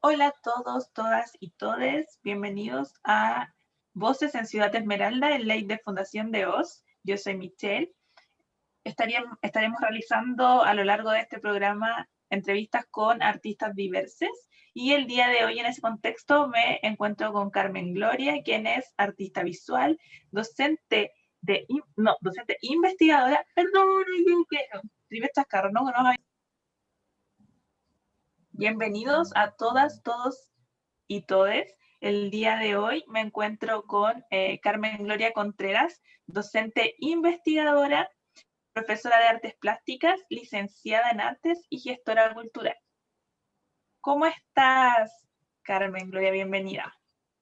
Hola a todos, todas y todes. Bienvenidos a Voces en Ciudad Esmeralda, el ley de Fundación de Oz. Yo soy Michelle. Estaremos realizando a lo largo de este programa entrevistas con artistas diversos y el día de hoy en ese contexto me encuentro con Carmen Gloria, quien es artista visual, docente investigadora, perdón, primer chascarro, no. Bienvenidos a todas, todos y todes. El día de hoy me encuentro con Carmen Gloria Contreras, docente investigadora, profesora de artes plásticas, licenciada en artes y gestora cultural. ¿Cómo estás, Carmen Gloria? Bienvenida.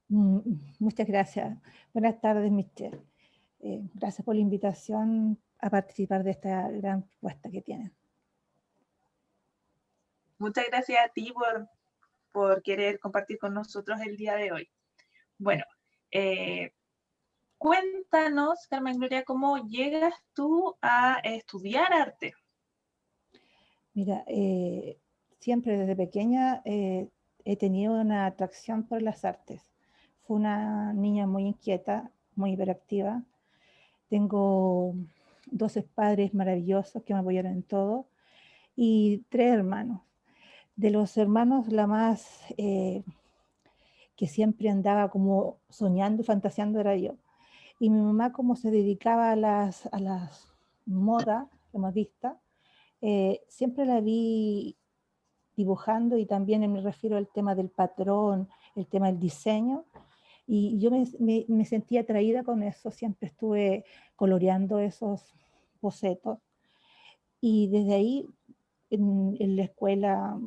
Mm, Muchas gracias. Buenas tardes, Michelle. Gracias por la invitación a participar de esta gran propuesta que tienen. Muchas gracias a ti por querer compartir con nosotros el día de hoy. Bueno, cuéntanos, Carmen Gloria, ¿cómo llegas tú a estudiar arte? Mira, siempre desde pequeña he tenido una atracción por las artes. Fui una niña muy inquieta, muy hiperactiva. Tengo 12 padres maravillosos que me apoyaron en todo y 3 hermanos. De los hermanos, la más que siempre andaba como soñando y fantaseando era yo. Y mi mamá, como se dedicaba a las modas, la modista, siempre la vi dibujando y también me refiero al tema del patrón, el tema del diseño. Y yo me sentía atraída con eso, siempre estuve coloreando esos bocetos. Y desde ahí, en la escuela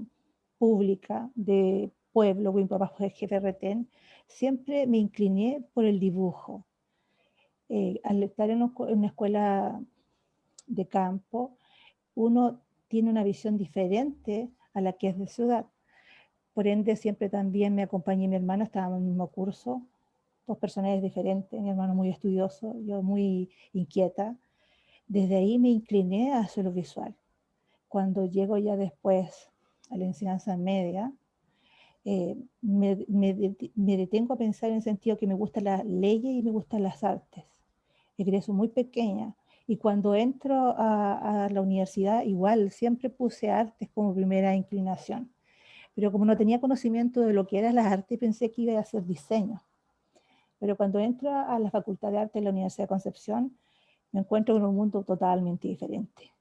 pública de pueblo, mi papá fue jefe de retén, siempre me incliné por el dibujo. Al estar en una escuela de campo, uno tiene una visión diferente a la que es de ciudad. Por ende, siempre también me acompañé mi hermana, estábamos en el mismo curso, dos personajes diferentes, mi hermano muy estudioso, yo muy inquieta. Desde ahí me incliné hacia lo visual. Cuando llego ya después a la enseñanza media, me detengo a pensar en el sentido que me gustan las leyes y me gustan las artes. Egreso muy pequeña y cuando entro a la universidad igual siempre puse artes como primera inclinación, pero como no tenía conocimiento de lo que eran las artes pensé que iba a hacer diseño. Pero cuando entro a la Facultad de Arte de la Universidad de Concepción me encuentro con un mundo totalmente diferente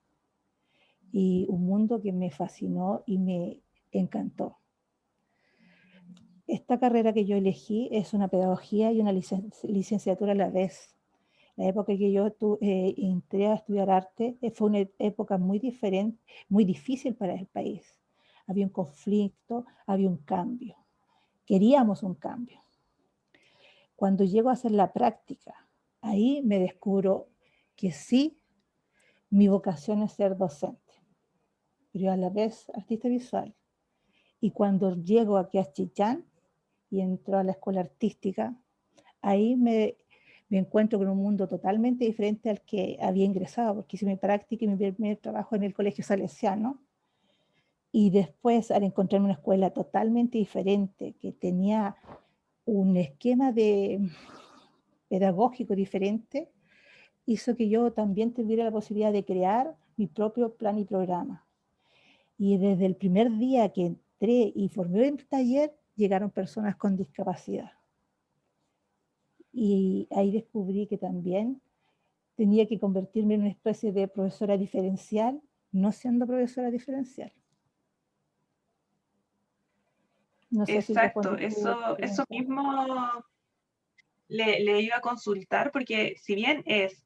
y un mundo que me fascinó y me encantó. Esta carrera que yo elegí es una pedagogía y una licenciatura a la vez. La época que yo entré a estudiar arte fue una época muy diferente, muy difícil para el país. Había un conflicto, había un cambio. Queríamos un cambio. Cuando llego a hacer la práctica, ahí me descubro que sí, mi vocación es ser docente, pero a la vez artista visual. Y cuando llego aquí a Chichán y entro a la escuela artística, ahí me encuentro con un mundo totalmente diferente al que había ingresado, porque hice mi práctica y mi primer trabajo en el Colegio Salesiano. Y después, al encontrarme una escuela totalmente diferente, que tenía un esquema pedagógico diferente, hizo que yo también tuviera la posibilidad de crear mi propio plan y programa. Y desde el primer día que entré y formé el taller, llegaron personas con discapacidad. Y ahí descubrí que también tenía que convertirme en una especie de profesora diferencial, no siendo profesora diferencial. No sé si Exacto, responde tu eso pregunta. mismo le iba a consultar porque si bien es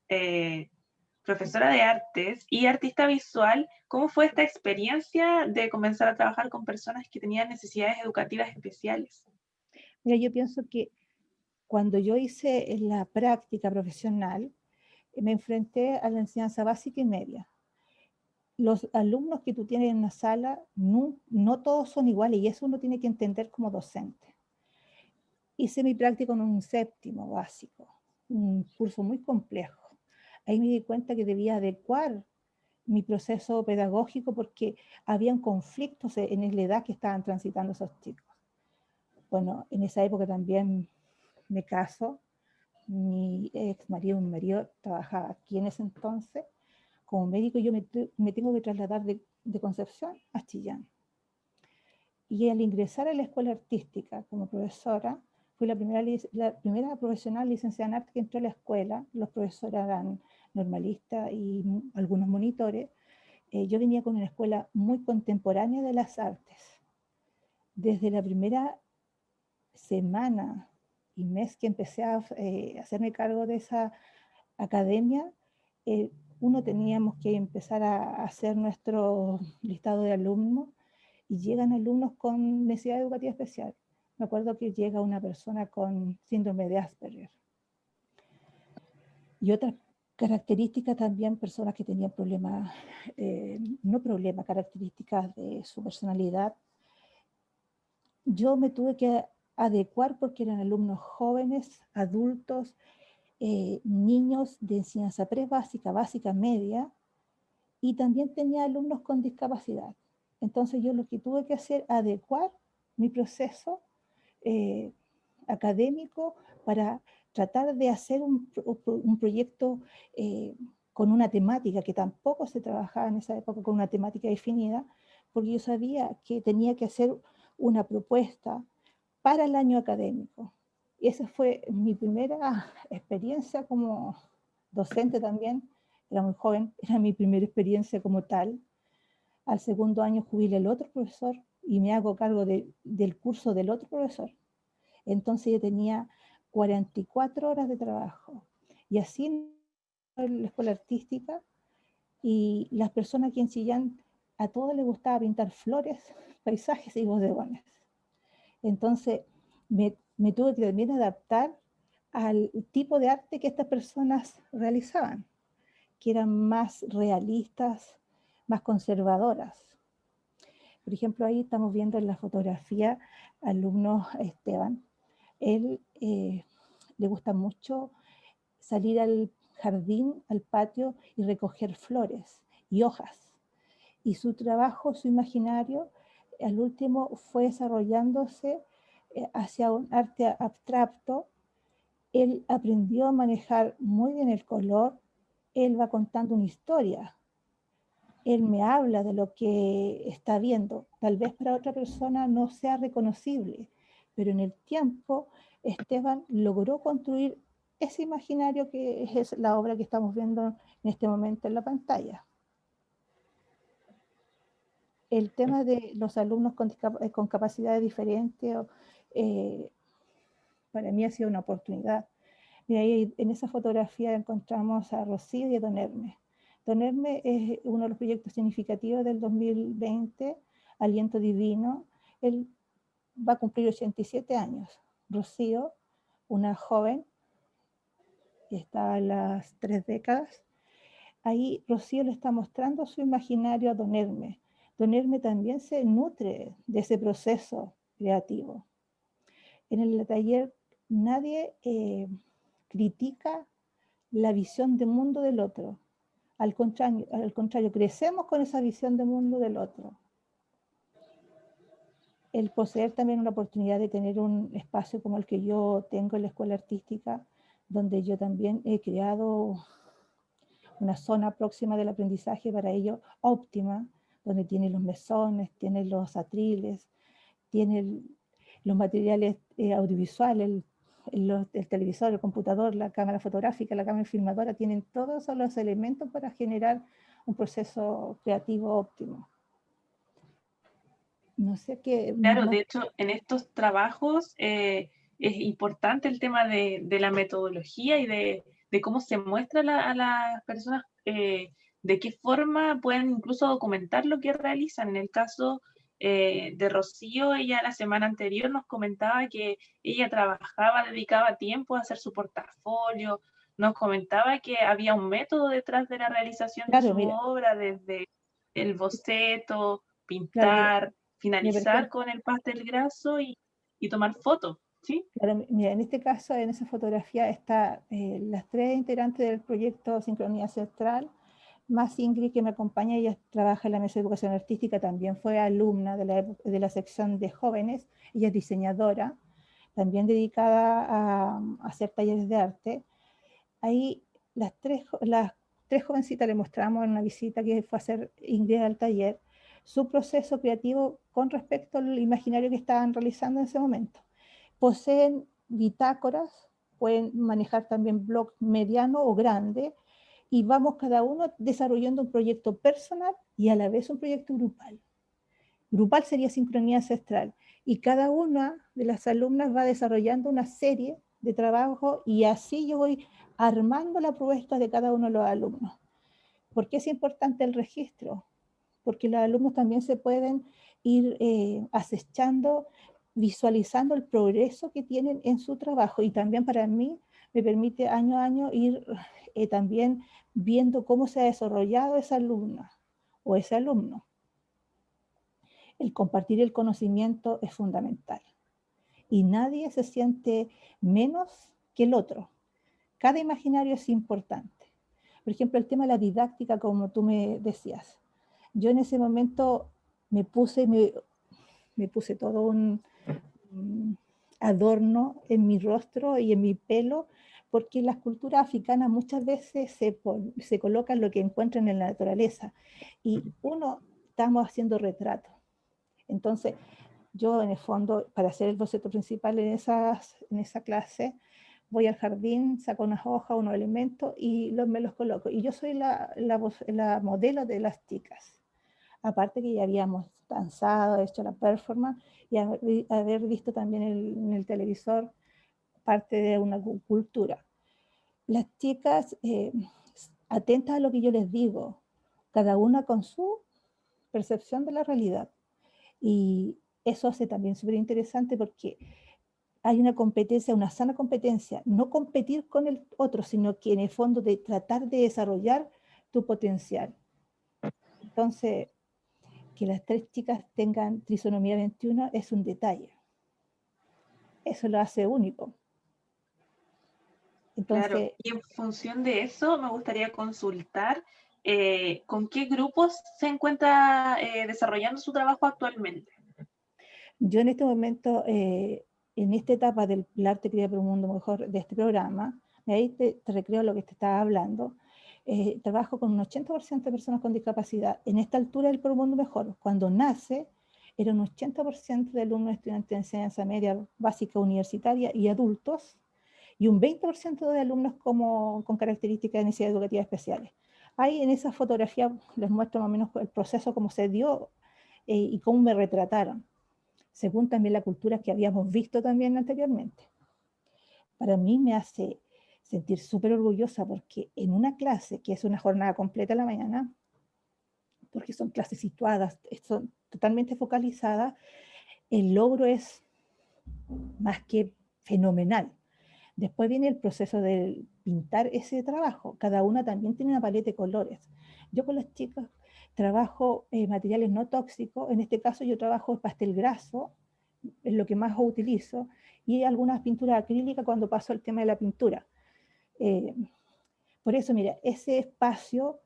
profesora de artes y artista visual, ¿cómo fue esta experiencia de comenzar a trabajar con personas que tenían necesidades educativas especiales? Mira, yo pienso que cuando yo hice la práctica profesional, me enfrenté a la enseñanza básica y media. Los alumnos que tú tienes en la sala, no todos son iguales y eso uno tiene que entender como docente. Hice mi práctica en un séptimo básico, un curso muy complejo. Ahí me di cuenta que debía adecuar mi proceso pedagógico porque habían conflictos en la edad que estaban transitando esos chicos. Bueno, en esa época también me caso. Mi ex marido, mi marido trabajaba aquí en ese entonces como médico. Yo me tengo que trasladar de Concepción a Chillán. Y al ingresar a la escuela artística como profesora, fui la primera profesional licenciada en arte que entró a la escuela. Los profesores eran normalistas y algunos monitores. Yo venía con una escuela muy contemporánea de las artes. Desde la primera semana y mes que empecé a hacerme cargo de esa academia, uno teníamos que empezar a hacer nuestro listado de alumnos y llegan alumnos con necesidad educativa especial. Me acuerdo que llega una persona con síndrome de Asperger. Y otras características también, personas que tenían problemas, no problemas, características de su personalidad. Yo me tuve que adecuar porque eran alumnos jóvenes, adultos, niños de enseñanza pre-básica, básica, media, y también tenía alumnos con discapacidad. Entonces yo lo que tuve que hacer, adecuar mi proceso académico para tratar de hacer un proyecto con una temática, que tampoco se trabajaba en esa época con una temática definida, porque yo sabía que tenía que hacer una propuesta para el año académico. Y esa fue mi primera experiencia como docente también. Era muy joven, era mi primera experiencia como tal. Al segundo año jubila el otro profesor y me hago cargo del curso del otro profesor. Entonces yo tenía 44 horas de trabajo. Y así en la escuela artística, y las personas aquí en Chillán, a todos les gustaba pintar flores, paisajes y bodegones. Entonces me tuve que también adaptar al tipo de arte que estas personas realizaban, que eran más realistas, más conservadoras. Por ejemplo, ahí estamos viendo en la fotografía alumno Esteban. Él le gusta mucho salir al jardín, al patio y recoger flores y hojas. Y su trabajo, su imaginario, al último fue desarrollándose hacia un arte abstracto. Él aprendió a manejar muy bien el color. Él va contando una historia. Él me habla de lo que está viendo. Tal vez para otra persona no sea reconocible, pero en el tiempo Esteban logró construir ese imaginario que es la obra que estamos viendo en este momento en la pantalla. El tema de los alumnos con capacidades diferentes, para mí ha sido una oportunidad. Y ahí en esa fotografía encontramos a Rocío y a Don Hermes. Don Hermes es uno de los proyectos significativos del 2020, Aliento Divino. Él va a cumplir 87 años. Rocío, una joven que está a las 3 décadas. Ahí Rocío le está mostrando su imaginario a Don Hermes. Don Hermes también se nutre de ese proceso creativo. En el taller nadie critica la visión de mundo del otro. Al contrario, crecemos con esa visión de mundo del otro. El poseer también una oportunidad de tener un espacio como el que yo tengo en la escuela artística, donde yo también he creado una zona próxima del aprendizaje para ello óptima, donde tiene los mesones, tiene los atriles, tiene los materiales audiovisuales, el televisor, el computador, la cámara fotográfica, la cámara filmadora, tienen todos los elementos para generar un proceso creativo óptimo. No sé qué Claro, más. de hecho, en estos trabajos es importante el tema de la metodología y de cómo se muestra a las personas, de qué forma pueden incluso documentar lo que realizan. En el caso de Rocío, ella la semana anterior nos comentaba que ella trabajaba, dedicaba tiempo a hacer su portafolio, nos comentaba que había un método detrás de la realización de Claro, su mira, obra, desde el boceto, claro, pintar, mira, por finalizar ejemplo, con el pastel graso y tomar fotos, ¿sí? claro, mira, en este caso, en esa fotografía, está las tres integrantes del proyecto Sincronía Ancestral. Más Ingrid, que me acompaña, ella trabaja en la Mesa de Educación Artística, también fue alumna de la sección de jóvenes, ella es diseñadora, también dedicada a hacer talleres de arte. Ahí las tres jovencitas le mostramos en una visita que fue a hacer Ingrid al taller, su proceso creativo con respecto al imaginario que estaban realizando en ese momento. Poseen bitácoras, pueden manejar también blog mediano o grande, y vamos cada uno desarrollando un proyecto personal y a la vez un proyecto grupal. Grupal sería sincronía ancestral, y cada una de las alumnas va desarrollando una serie de trabajo y así yo voy armando la propuesta de cada uno de los alumnos. ¿Por qué es importante el registro? Porque los alumnos también se pueden ir acechando, visualizando el progreso que tienen en su trabajo, y también para mí me permite año a año ir también viendo cómo se ha desarrollado esa alumna o ese alumno. El compartir el conocimiento es fundamental y nadie se siente menos que el otro. Cada imaginario es importante. Por ejemplo, el tema de la didáctica, como tú me decías. Yo en ese momento me puse todo un adorno en mi rostro y en mi pelo, porque en las culturas africanas muchas veces se colocan lo que encuentran en la naturaleza y estamos haciendo retrato. Entonces, yo en el fondo, para hacer el boceto principal en esa clase, voy al jardín, saco unas hojas, unos elementos y me los coloco. Y yo soy la modelo de las chicas. Aparte que ya habíamos danzado, hecho la performance y haber visto también en el televisor parte de una cultura. Las chicas, atentas a lo que yo les digo, cada una con su percepción de la realidad. Y eso hace también súper interesante porque hay una competencia, una sana competencia, no competir con el otro, sino que en el fondo de tratar de desarrollar tu potencial. Entonces, que las tres chicas tengan trisonomía 21 es un detalle. Eso lo hace único. Claro, Entonces, y en función de eso me gustaría consultar con qué grupos se encuentra desarrollando su trabajo actualmente. yo en este momento, en esta etapa del arte cría por un mundo mejor de este programa, ahí te recreo lo que te estaba hablando, trabajo con un 80% de personas con discapacidad. En esta altura del Por un Mundo Mejor, cuando nace, era un 80% de alumnos estudiantes de enseñanza media básica universitaria y adultos, y un 20% de alumnos con características de necesidades educativas especiales. Ahí en esa fotografía les muestro más o menos el proceso, cómo se dio y cómo me retrataron, según también la cultura que habíamos visto también anteriormente. Para mí me hace sentir súper orgullosa porque en una clase, que es una jornada completa en la mañana, porque son clases situadas, son totalmente focalizadas, el logro es más que fenomenal. Después viene el proceso de pintar ese trabajo. Cada una también tiene una paleta de colores. Yo con las chicas trabajo materiales no tóxicos. En este caso yo trabajo pastel graso, es lo que más utilizo, y algunas pinturas acrílicas cuando paso el tema de la pintura. Eh, por eso, mira, ese espacio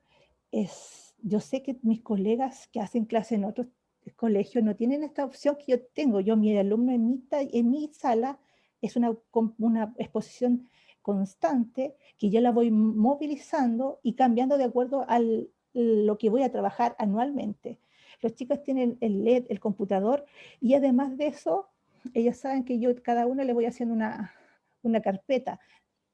yo sé que mis colegas que hacen clase en otros colegios no tienen esta opción que yo tengo. Yo, mi alumno en mi sala, es una exposición constante que yo la voy movilizando y cambiando de acuerdo a lo que voy a trabajar anualmente. Los chicos tienen el LED, el computador, y además de eso, ellos saben que yo cada uno le voy haciendo una carpeta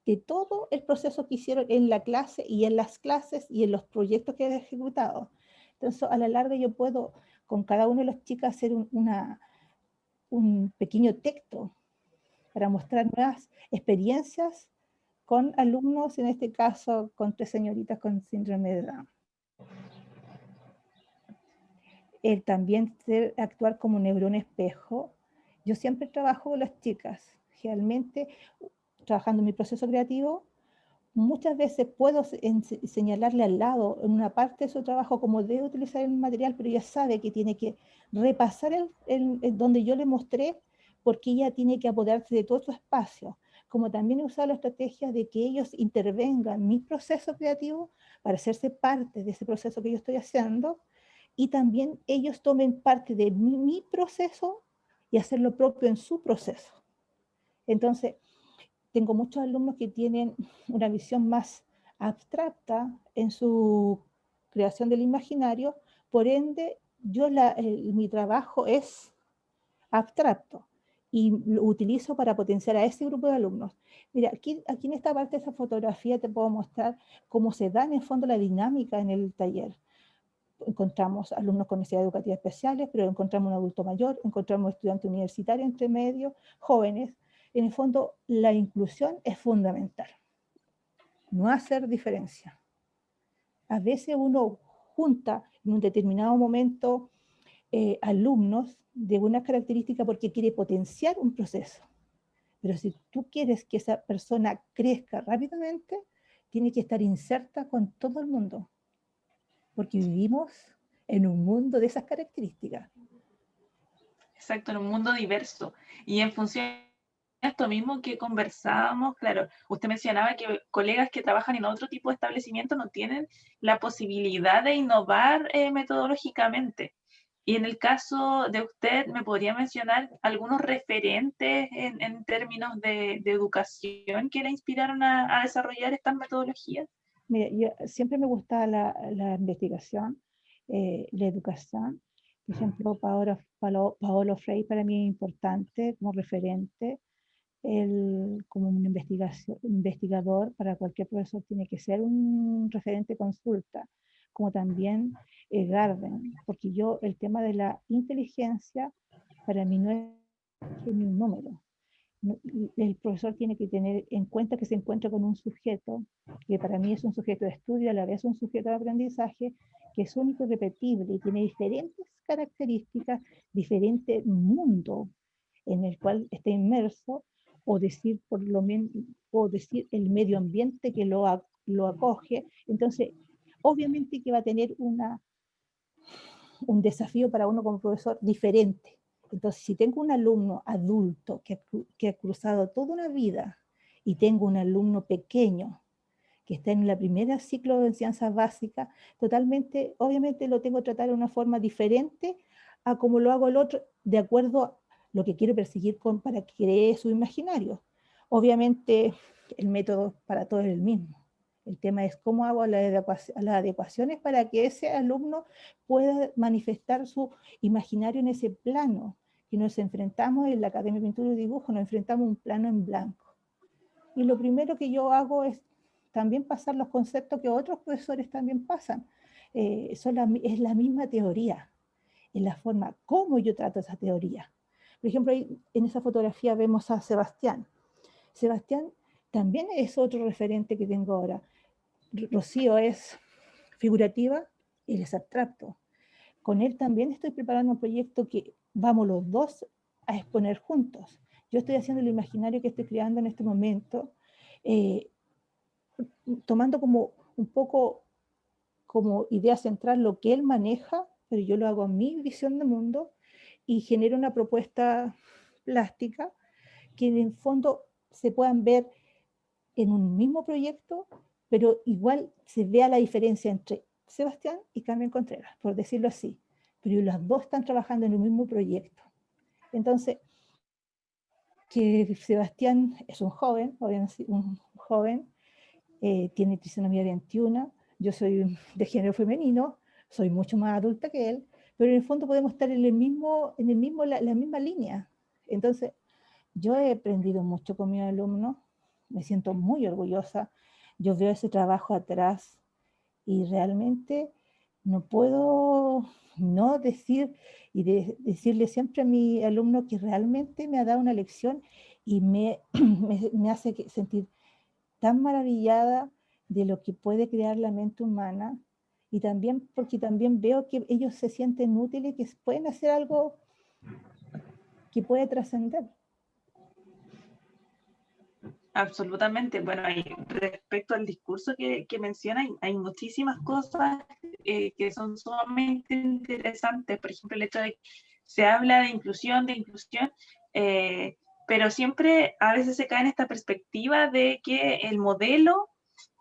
de todo el proceso que hicieron en la clase y en las clases y en los proyectos que he ejecutado. Entonces, a la larga yo puedo con cada una de las chicas hacer un pequeño texto para mostrar nuevas experiencias con alumnos, en este caso con tres señoritas con síndrome de Down. El también actuar como neurón espejo. Yo siempre trabajo con las chicas, realmente trabajando en mi proceso creativo. Muchas veces puedo señalarle al lado en una parte de su trabajo cómo debe utilizar el material, pero ella sabe que tiene que repasar donde yo le mostré, porque ella tiene que apoderarse de todo su espacio. como también he usado la estrategia de que ellos intervengan en mi proceso creativo para hacerse parte de ese proceso que yo estoy haciendo, y también ellos tomen parte de mi proceso y hacer lo propio en su proceso. Entonces, tengo muchos alumnos que tienen una visión más abstracta en su creación del imaginario, por ende, mi trabajo es abstracto y lo utilizo para potenciar a ese grupo de alumnos. Mira, aquí en esta parte de esa fotografía te puedo mostrar cómo se da en el fondo la dinámica en el taller. Encontramos alumnos con necesidades educativas especiales, pero encontramos un adulto mayor, encontramos estudiantes universitarios entre medio, jóvenes. En el fondo, la inclusión es fundamental. No hacer diferencia. A veces uno junta en un determinado momento alumnos de una característica porque quiere potenciar un proceso. Pero si tú quieres que esa persona crezca rápidamente, tiene que estar inserta con todo el mundo, porque vivimos en un mundo de esas características. Exacto, en un mundo diverso. Y en función de esto mismo que conversábamos, claro, usted mencionaba que colegas que trabajan en otro tipo de establecimiento no tienen la posibilidad de innovar metodológicamente. Y en el caso de usted, ¿me podría mencionar algunos referentes en términos de educación que le inspiraron a desarrollar estas metodologías? Mira, siempre me gustaba la investigación, la educación. Por ejemplo, Paolo Freire para mí es importante como referente. Él, como un investigador, para cualquier profesor tiene que ser un referente consulta, como también Garden, porque el tema de la inteligencia para mí no es ni un número. El profesor tiene que tener en cuenta que se encuentra con un sujeto, que para mí es un sujeto de estudio, a la vez un sujeto de aprendizaje, que es único y repetible y tiene diferentes características, diferente mundo en el cual está inmerso, o decir por lo menos, o decir el medio ambiente que lo acoge. Entonces, obviamente que va a tener un desafío para uno como profesor diferente. Entonces, si tengo un alumno adulto que ha cruzado toda una vida y tengo un alumno pequeño que está en la primera ciclo de enseñanza básica, totalmente, obviamente lo tengo que tratar de una forma diferente a como lo hago el otro, de acuerdo a lo que quiero perseguir para que cree su imaginario. Obviamente, el método para todos es el mismo. El tema es cómo hago las adecuaciones para que ese alumno pueda manifestar su imaginario en ese plano, que nos enfrentamos en la Academia de Pintura y Dibujo, nos enfrentamos a un plano en blanco. Y lo primero que yo hago es también pasar los conceptos que otros profesores también pasan. Es la misma teoría, en la forma como yo trato esa teoría. Por ejemplo, ahí, en esa fotografía vemos a Sebastián. Sebastián también es otro referente que tengo ahora. Rocío es figurativa y él es abstracto. Con él también estoy preparando un proyecto que vamos los dos a exponer juntos. Yo estoy haciendo el imaginario que estoy creando en este momento, tomando como un poco como idea central lo que él maneja, pero yo lo hago a mi visión de mundo y genero una propuesta plástica que en el fondo se puedan ver en un mismo proyecto, pero igual se vea la diferencia entre Sebastián y Carmen Contreras, por decirlo así. Pero las dos están trabajando en el mismo proyecto. Entonces, que Sebastián es un joven, tiene trisonomía 21, yo soy de género femenino, soy mucho más adulta que él, pero en el fondo podemos estar en la misma línea. Entonces, yo he aprendido mucho con mis alumnos, me siento muy orgullosa, yo veo ese trabajo atrás y realmente no puedo no decir decirle siempre a mi alumno que realmente me ha dado una lección y me hace sentir tan maravillada de lo que puede crear la mente humana, y también porque también veo que ellos se sienten útiles y que pueden hacer algo que puede trascender. Absolutamente. Bueno, respecto al discurso que menciona, hay muchísimas cosas que son sumamente interesantes. Por ejemplo, el hecho de que se habla de inclusión, pero siempre a veces se cae en esta perspectiva de que el modelo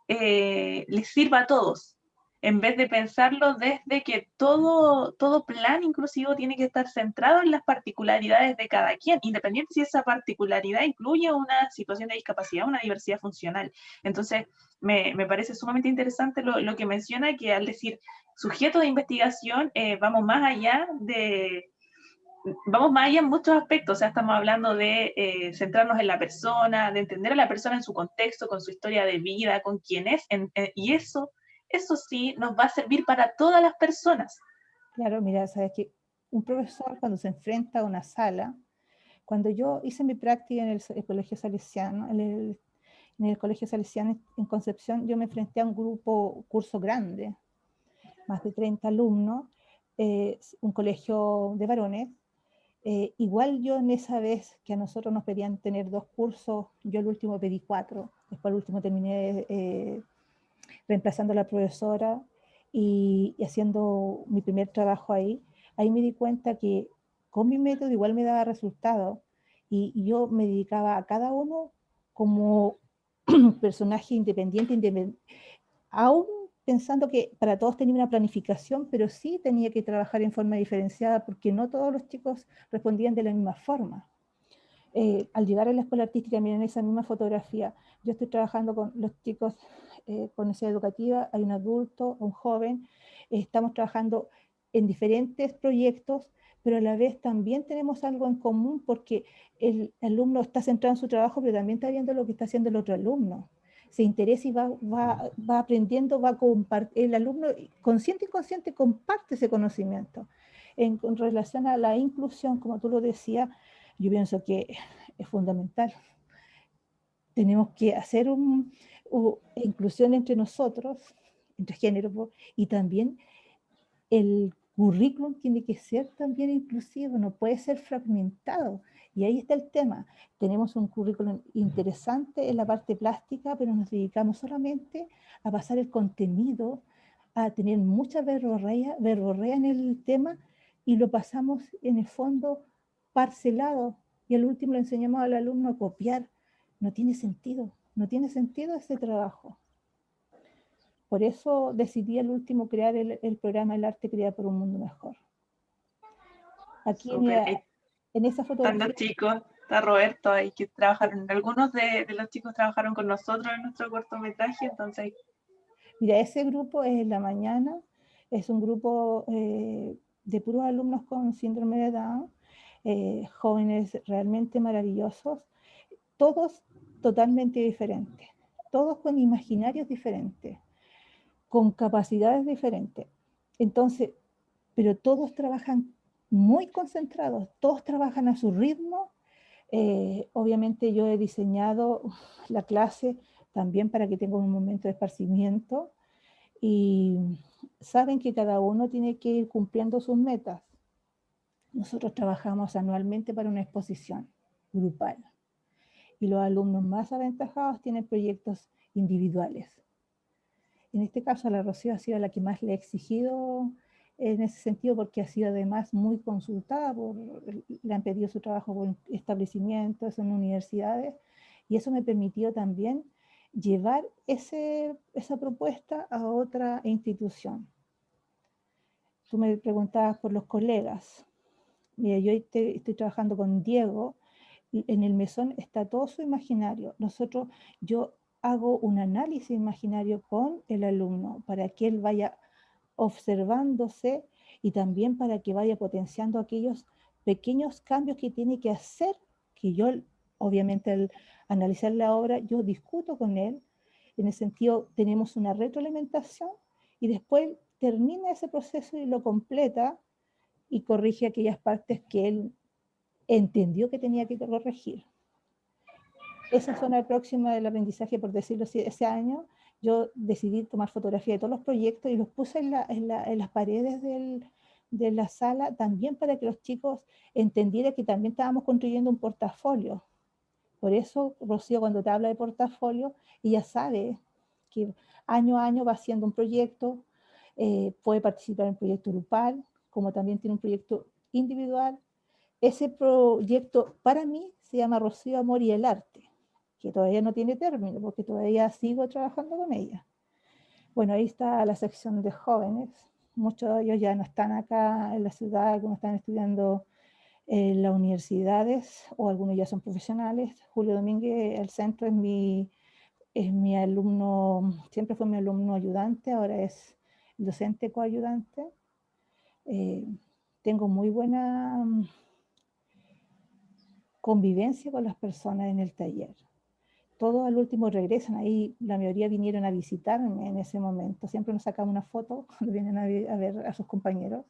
les sirva a todos, en vez de pensarlo desde que todo plan inclusivo tiene que estar centrado en las particularidades de cada quien, independiente si esa particularidad incluye una situación de discapacidad, una diversidad funcional. Entonces, me parece sumamente interesante lo que menciona, que al decir sujeto de investigación, vamos más allá en muchos aspectos, o sea, estamos hablando de centrarnos en la persona, de entender a la persona en su contexto, con su historia de vida, con quién es, y eso sí nos va a servir para todas las personas. Claro, mira, sabes que un profesor cuando se enfrenta a una sala, cuando yo hice mi práctica en el Colegio Salesiano, en el Colegio Salesiano en Concepción, yo me enfrenté a un curso grande, más de 30 alumnos, un colegio de varones. Igual yo en esa vez que a nosotros nos pedían tener 2 cursos, yo el último pedí 4, después el último terminé reemplazando a la profesora y haciendo mi primer trabajo ahí. Ahí me di cuenta que con mi método igual me daba resultados y yo me dedicaba a cada uno como personaje independiente, aún pensando que para todos tenía una planificación, pero sí tenía que trabajar en forma diferenciada porque no todos los chicos respondían de la misma forma. Al llegar a la escuela artística, miren esa misma fotografía, yo estoy trabajando con los chicos con necesidad educativa, hay un adulto, un joven, estamos trabajando en diferentes proyectos, pero a la vez también tenemos algo en común porque el alumno está centrado en su trabajo, pero también está viendo lo que está haciendo el otro alumno. Se interesa y va aprendiendo, va a compartir, el alumno consciente e inconsciente comparte ese conocimiento. Con relación a la inclusión, como tú lo decías, yo pienso que es fundamental. Tenemos que hacer inclusión entre nosotros, entre géneros, y también el currículum tiene que ser también inclusivo, no puede ser fragmentado. Y ahí está el tema. Tenemos un currículum interesante en la parte plástica, pero nos dedicamos solamente a pasar el contenido, a tener mucha verborrea en el tema y lo pasamos en el fondo parcelado. Y al último le enseñamos al alumno a copiar. No tiene sentido, no tiene sentido ese trabajo. Por eso decidí al último crear el programa El arte crea por un mundo mejor. Aquí Súper. en esa Están los fotografía, chicos, está Roberto ahí, que trabajaron, algunos de los chicos trabajaron con nosotros en nuestro cortometraje, entonces... mira, ese grupo es en la mañana, es un grupo de puros alumnos con síndrome de Down, jóvenes realmente maravillosos, todos totalmente diferentes, todos con imaginarios diferentes, con capacidades diferentes. Entonces, pero todos trabajan muy concentrados, todos trabajan a su ritmo. Obviamente yo he diseñado la clase también para que tengan un momento de esparcimiento y saben que cada uno tiene que ir cumpliendo sus metas. Nosotros trabajamos anualmente para una exposición grupal y los alumnos más aventajados tienen proyectos individuales. En este caso, la Rocío ha sido la que más le he exigido en ese sentido, porque ha sido además muy consultada, le han pedido su trabajo por establecimientos, en universidades, y eso me permitió también llevar esa propuesta a otra institución. Tú me preguntabas por los colegas. Mira, yo estoy trabajando con Diego, en el mesón está todo su imaginario. Yo hago un análisis imaginario con el alumno para que él vaya observándose y también para que vaya potenciando aquellos pequeños cambios que tiene que hacer, que yo, obviamente, al analizar la obra, yo discuto con él. En ese sentido, tenemos una retroalimentación y después termina ese proceso y lo completa y corrige aquellas partes que él entendió que tenía que corregir. Esa zona próxima del aprendizaje, por decirlo así, ese año, yo decidí tomar fotografía de todos los proyectos y los puse en las paredes de la sala, también para que los chicos entendieran que también estábamos construyendo un portafolio. Por eso, Rocío, cuando te habla de portafolio, ella sabe que año a año va haciendo un proyecto, puede participar en proyecto grupal, como también tiene un proyecto individual, ese proyecto para mí se llama Rocío, Amor y el Arte, que todavía no tiene término porque todavía sigo trabajando con ella. Bueno, ahí está la sección de jóvenes. Muchos de ellos ya no están acá en la ciudad, algunos están estudiando en las universidades o algunos ya son profesionales. Julio Domínguez, el centro, es mi alumno, siempre fue mi alumno ayudante, ahora es docente coayudante. Tengo muy buena convivencia con las personas en el taller. Todos al último regresan, ahí la mayoría vinieron a visitarme en ese momento, siempre nos sacamos una foto cuando vienen a ver a sus compañeros.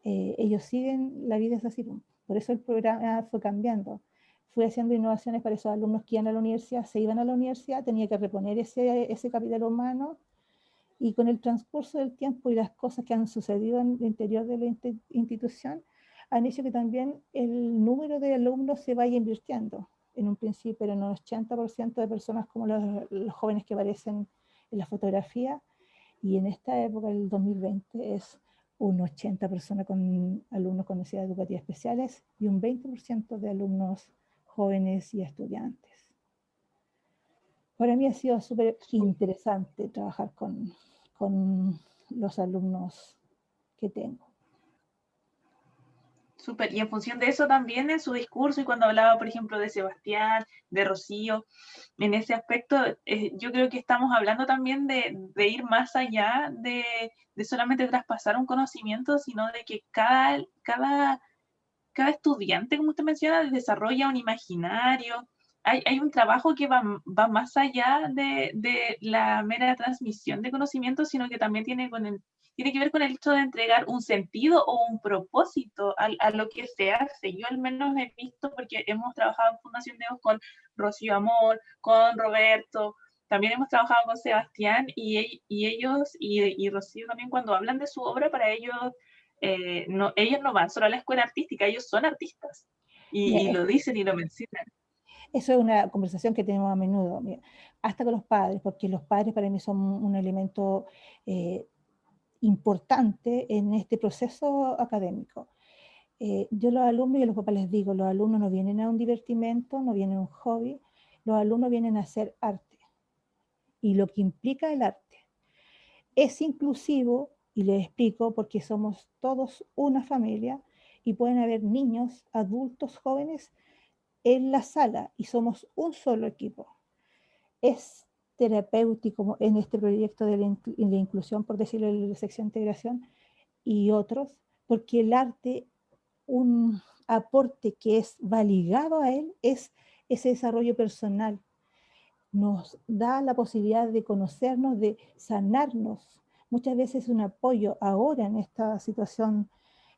Ellos siguen, la vida es así, por eso el programa fue cambiando. Fui haciendo innovaciones para esos alumnos que iban a la universidad, se iban a la universidad, tenía que reponer ese capital humano, y con el transcurso del tiempo y las cosas que han sucedido en el interior de la institución, han hecho que también el número de alumnos se vaya invirtiendo. En un principio eran un 80% de personas como los jóvenes que aparecen en la fotografía, y en esta época, el 2020, es un 80 personas con alumnos con necesidades educativas especiales y un 20% de alumnos jóvenes y estudiantes. Para mí ha sido súper interesante trabajar con los alumnos que tengo. Súper, y en función de eso también en su discurso y cuando hablaba, por ejemplo, de Sebastián, de Rocío, en ese aspecto, yo creo que estamos hablando también de ir más allá de solamente traspasar un conocimiento, sino de que cada estudiante, como usted menciona, desarrolla un imaginario. Hay un trabajo que va más allá de la mera transmisión de conocimiento, sino que también tiene que ver con el hecho de entregar un sentido o un propósito a lo que se hace. Yo al menos he visto, porque hemos trabajado en Fundación Neos con Rocío Amor, con Roberto, también hemos trabajado con Sebastián, y ellos y Rocío también, cuando hablan de su obra, para ellos ellos no van solo a la escuela artística, ellos son artistas. Mira, Y lo dicen y lo mencionan. eso es una conversación que tenemos a menudo, mira, hasta con los padres, porque los padres para mí son un elemento importante en este proceso académico. Yo a los alumnos y a los papás les digo, los alumnos no vienen a un divertimento, no vienen a un hobby, los alumnos vienen a hacer arte y lo que implica el arte. Es inclusivo, y les explico, porque somos todos una familia y pueden haber niños, adultos, jóvenes en la sala y somos un solo equipo. Es terapéutico en este proyecto de la inclusión, por decirlo, de la sección de integración y otros, porque el arte, un aporte que va ligado a él, es ese desarrollo personal. Nos da la posibilidad de conocernos, de sanarnos. Muchas veces un apoyo ahora en esta situación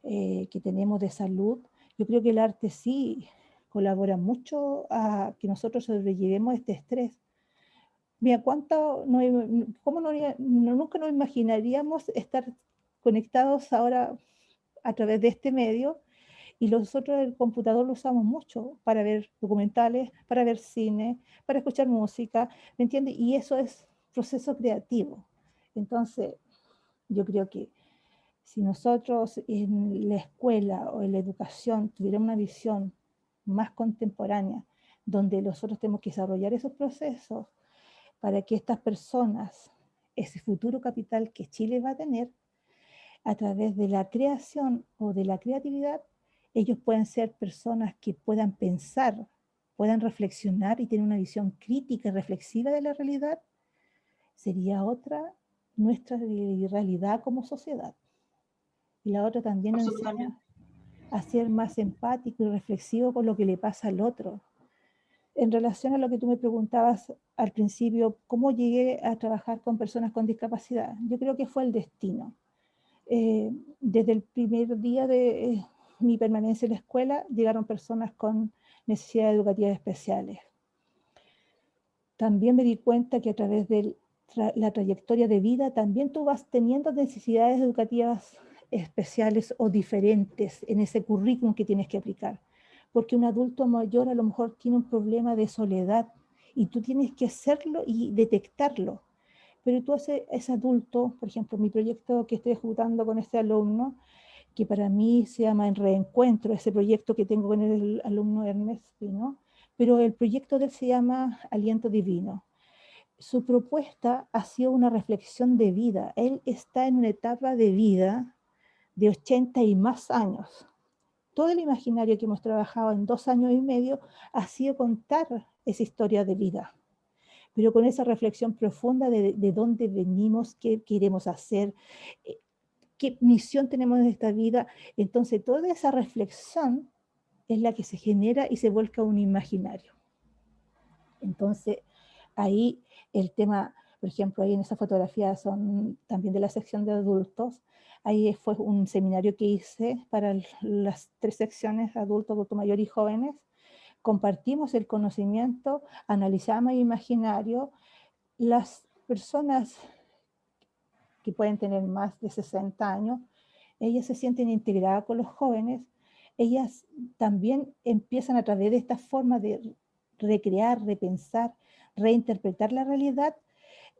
que tenemos de salud. Yo creo que el arte sí colabora mucho a que nosotros sobrellevemos este estrés. Mira, ¿cómo nunca nos imaginaríamos estar conectados ahora a través de este medio? Y nosotros el computador lo usamos mucho para ver documentales, para ver cine, para escuchar música, ¿me entiendes? Y eso es proceso creativo. Entonces, yo creo que si nosotros en la escuela o en la educación tuviéramos una visión más contemporánea, donde nosotros tenemos que desarrollar esos procesos para que estas personas, ese futuro capital que Chile va a tener, a través de la creación o de la creatividad, ellos pueden ser personas que puedan pensar, puedan reflexionar y tener una visión crítica y reflexiva de la realidad, sería otra nuestra realidad como sociedad. Y la otra también nos enseña Absolutamente. a ser más empático y reflexivo con lo que le pasa al otro. En relación a lo que tú me preguntabas al principio, ¿cómo llegué a trabajar con personas con discapacidad? Yo creo que fue el destino. Desde el primer día de mi permanencia en la escuela, llegaron personas con necesidades educativas especiales. También me di cuenta que a través de la trayectoria de vida, también tú vas teniendo necesidades educativas especiales o diferentes en ese currículum que tienes que aplicar. Porque un adulto mayor a lo mejor tiene un problema de soledad y tú tienes que hacerlo y detectarlo. Pero tú ese adulto, por ejemplo, mi proyecto que estoy ejecutando con este alumno, que para mí se llama En Reencuentro, ese proyecto que tengo con el alumno Ernest Pino, pero el proyecto de él se llama Aliento Divino. Su propuesta ha sido una reflexión de vida. Él está en una etapa de vida de 80 y más años. Todo el imaginario que hemos trabajado en 2 años y medio ha sido contar esa historia de vida, pero con esa reflexión profunda de dónde venimos, qué queremos hacer, qué misión tenemos en esta vida. Entonces, toda esa reflexión es la que se genera y se vuelca a un imaginario. Entonces, ahí el tema, por ejemplo, ahí en esa fotografía son también de la sección de adultos. Ahí fue un seminario que hice para las 3 secciones, adulto, adulto mayor y jóvenes. Compartimos el conocimiento, analizamos el imaginario. Las personas que pueden tener más de 60 años, ellas se sienten integradas con los jóvenes, ellas también empiezan a través de esta forma de recrear, repensar, reinterpretar la realidad,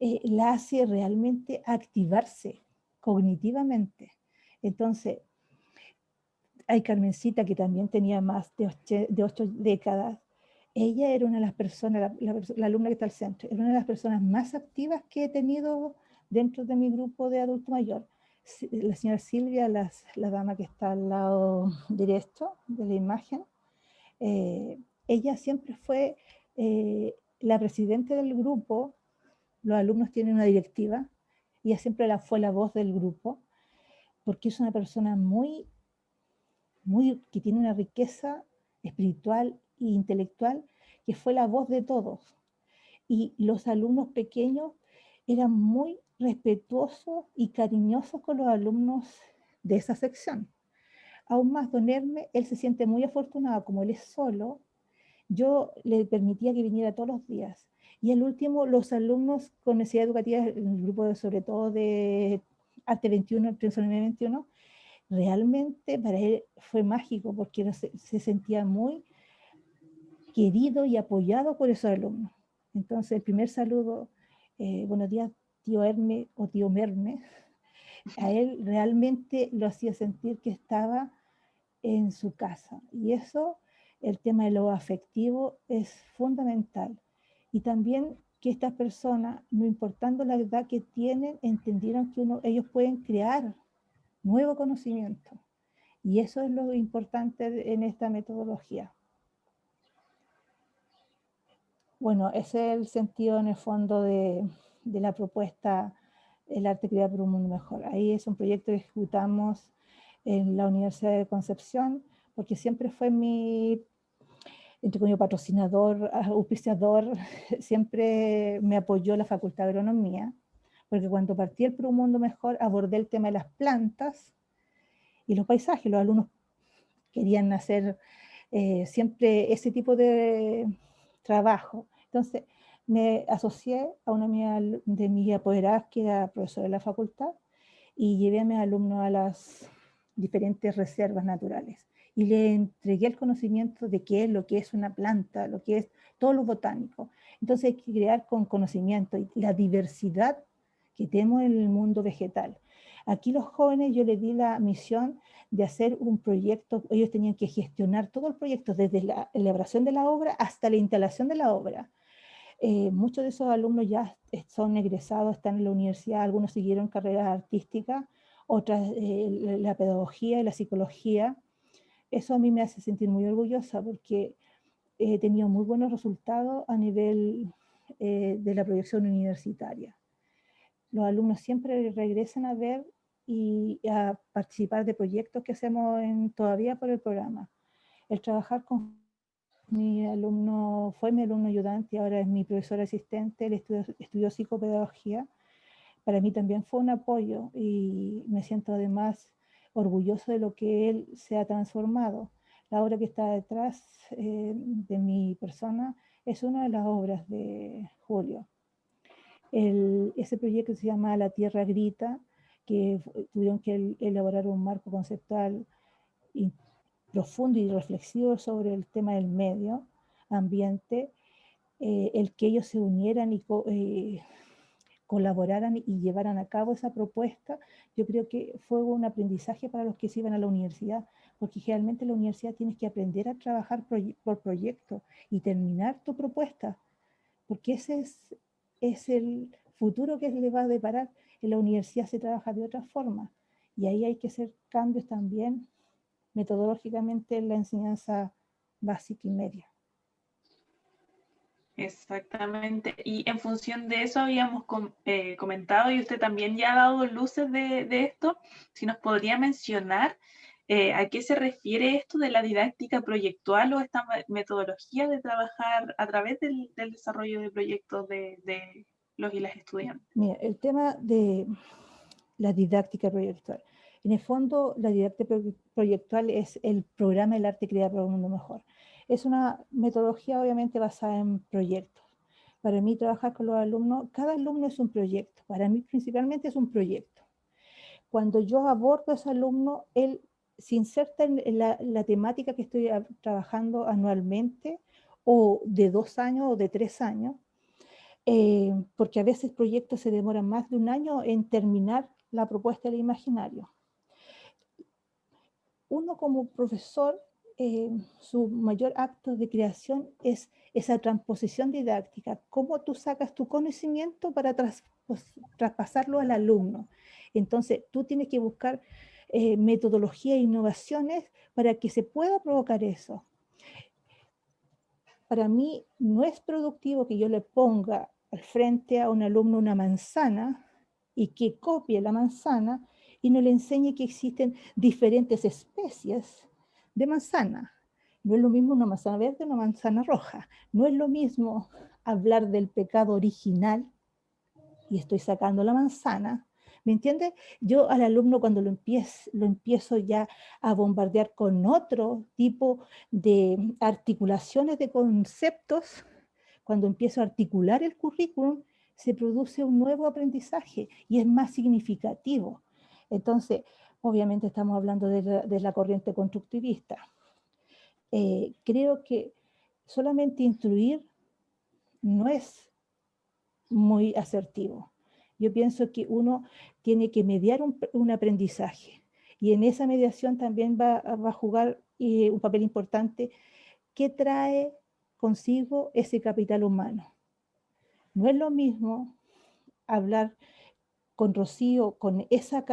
la hace realmente activarse cognitivamente. Entonces, hay Carmencita, que también tenía más de 8 décadas. Ella era una de las personas, la alumna que está al centro, era una de las personas más activas que he tenido dentro de mi grupo de adulto mayor. La señora Silvia, la dama que está al lado derecho de la imagen, ella siempre fue la presidenta del grupo. Los alumnos tienen una directiva, y ella siempre fue la voz del grupo, porque es una persona que tiene una riqueza espiritual e intelectual, que fue la voz de todos. Y los alumnos pequeños eran muy respetuosos y cariñosos con los alumnos de esa sección. Aún más, don Hermes, él se siente muy afortunado, como él es solo, yo le permitía que viniera todos los días. Y al último, los alumnos con necesidad educativa, en el grupo sobre todo de Arte 21, Transformación 21, realmente para él fue mágico, porque se sentía muy querido y apoyado por esos alumnos. Entonces, el primer saludo, buenos días, tío Hermes o tío Merme, a él realmente lo hacía sentir que estaba en su casa. Y eso, el tema de lo afectivo, es fundamental. Y también que estas personas, no importando la edad que tienen, entendieron que ellos pueden crear nuevo conocimiento. Y eso es lo importante en esta metodología. Bueno, ese es el sentido en el fondo de la propuesta El arte creado por un mundo mejor. Ahí es un proyecto que ejecutamos en la Universidad de Concepción, porque siempre fue mi, entre comillas, patrocinador, auspiciador, siempre me apoyó la Facultad de Agronomía, porque cuando partí el por un mundo mejor abordé el tema de las plantas y los paisajes. Los alumnos querían hacer siempre ese tipo de trabajo. Entonces me asocié a una de mis apoderadas, que era profesora de la facultad, y llevé a mis alumnos a las diferentes reservas naturales y le entregué el conocimiento de qué es lo que es una planta, lo que es todo lo botánico. Entonces hay que crear con conocimiento y la diversidad que tenemos en el mundo vegetal. Aquí los jóvenes, yo les di la misión de hacer un proyecto. Ellos tenían que gestionar todo el proyecto, desde la elaboración de la obra hasta la instalación de la obra. Muchos de esos alumnos ya son egresados, están en la universidad, algunos siguieron carreras artísticas, otras la pedagogía y la psicología. Eso a mí me hace sentir muy orgullosa, porque he tenido muy buenos resultados a nivel de la proyección universitaria. Los alumnos siempre regresan a ver y a participar de proyectos que hacemos todavía por el programa. El trabajar con mi alumno, fue mi alumno ayudante y ahora es mi profesor asistente, él estudió psicopedagogía. Para mí también fue un apoyo y me siento además orgulloso de lo que él se ha transformado. La obra que está detrás de mi persona es una de las obras de Julio. Ese proyecto se llama La Tierra Grita, que tuvieron que elaborar un marco conceptual profundo y reflexivo sobre el tema del medio ambiente, el que ellos se unieran y colaboraran y llevaran a cabo esa propuesta, yo creo que fue un aprendizaje para los que se iban a la universidad, porque generalmente en la universidad tienes que aprender a trabajar por proyecto y terminar tu propuesta, porque ese es el futuro que le va a deparar. En la universidad se trabaja de otra forma y ahí hay que hacer cambios también metodológicamente en la enseñanza básica y media. Exactamente. Y en función de eso habíamos comentado, y usted también ya ha dado luces de esto, si nos podría mencionar a qué se refiere esto de la didáctica proyectual o esta metodología de trabajar a través del desarrollo de proyectos de los y las estudiantes. Mira, el tema de la didáctica proyectual. En el fondo, la didáctica proyectual es el programa del arte creado para un mundo mejor. Es una metodología obviamente basada en proyectos. Para mí trabajar con los alumnos, cada alumno es un proyecto. Para mí principalmente es un proyecto. Cuando yo abordo a ese alumno, él se inserta en la temática que estoy trabajando anualmente, o de 2 años o de 3 años, porque a veces proyectos se demoran más de un año en terminar la propuesta del imaginario. Uno como profesor, su mayor acto de creación es esa transposición didáctica, cómo tú sacas tu conocimiento para traspasarlo al alumno. Entonces, tú tienes que buscar metodología e innovaciones para que se pueda provocar eso. Para mí no es productivo que yo le ponga al frente a un alumno una manzana y que copie la manzana y no le enseñe que existen diferentes especies de manzana. No es lo mismo una manzana verde que una manzana roja. No es lo mismo hablar del pecado original y estoy sacando la manzana. ¿Me entiendes? Yo al alumno cuando lo empiezo ya a bombardear con otro tipo de articulaciones de conceptos, cuando empiezo a articular el currículum, se produce un nuevo aprendizaje y es más significativo. Entonces, obviamente estamos hablando de la corriente constructivista. Creo que solamente instruir no es muy asertivo. Yo pienso que uno tiene que mediar un aprendizaje y en esa mediación también va a jugar un papel importante. ¿Qué trae consigo ese capital humano? No es lo mismo hablar con Rocío, con esa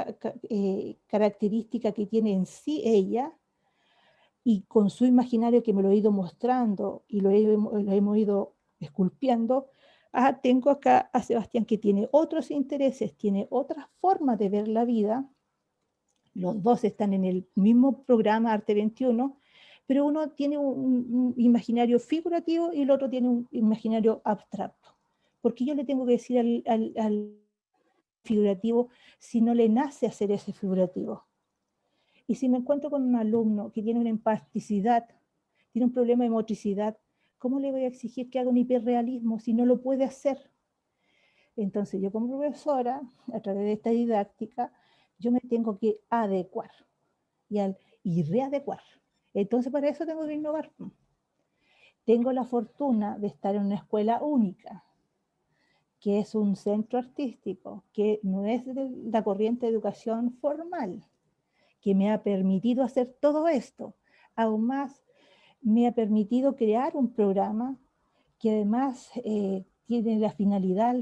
característica que tiene en sí ella y con su imaginario que me lo he ido mostrando y lo hemos ido esculpiendo. Tengo acá a Sebastián que tiene otros intereses, tiene otras formas de ver la vida. Los dos están en el mismo programa Arte 21, pero uno tiene un imaginario figurativo y el otro tiene un imaginario abstracto. Porque yo le tengo que decir al figurativo si no le nace hacer ese figurativo? Y si me encuentro con un alumno que tiene una empasticidad, tiene un problema de motricidad, ¿cómo le voy a exigir que haga un hiperrealismo si no lo puede hacer? Entonces yo como profesora, a través de esta didáctica, yo me tengo que adecuar y readecuar. Entonces para eso tengo que innovar. Tengo la fortuna de estar en una escuela única, que es un centro artístico, que no es de la corriente de educación formal, que me ha permitido hacer todo esto. Aún más, me ha permitido crear un programa que además tiene la finalidad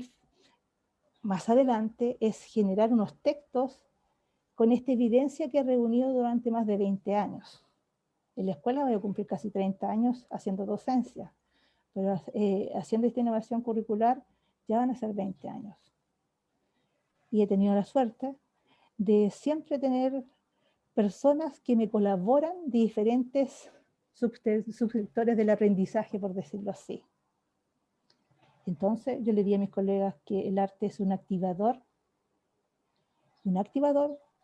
más adelante es generar unos textos con esta evidencia que he reunido durante más de 20 años. En la escuela voy a cumplir casi 30 años haciendo docencia, pero haciendo esta innovación curricular ya van a ser 20 años. Y he tenido la suerte de siempre tener personas que me colaboran de diferentes subsectores del aprendizaje, por decirlo así. Entonces, yo le di a mis colegas que el arte es un activador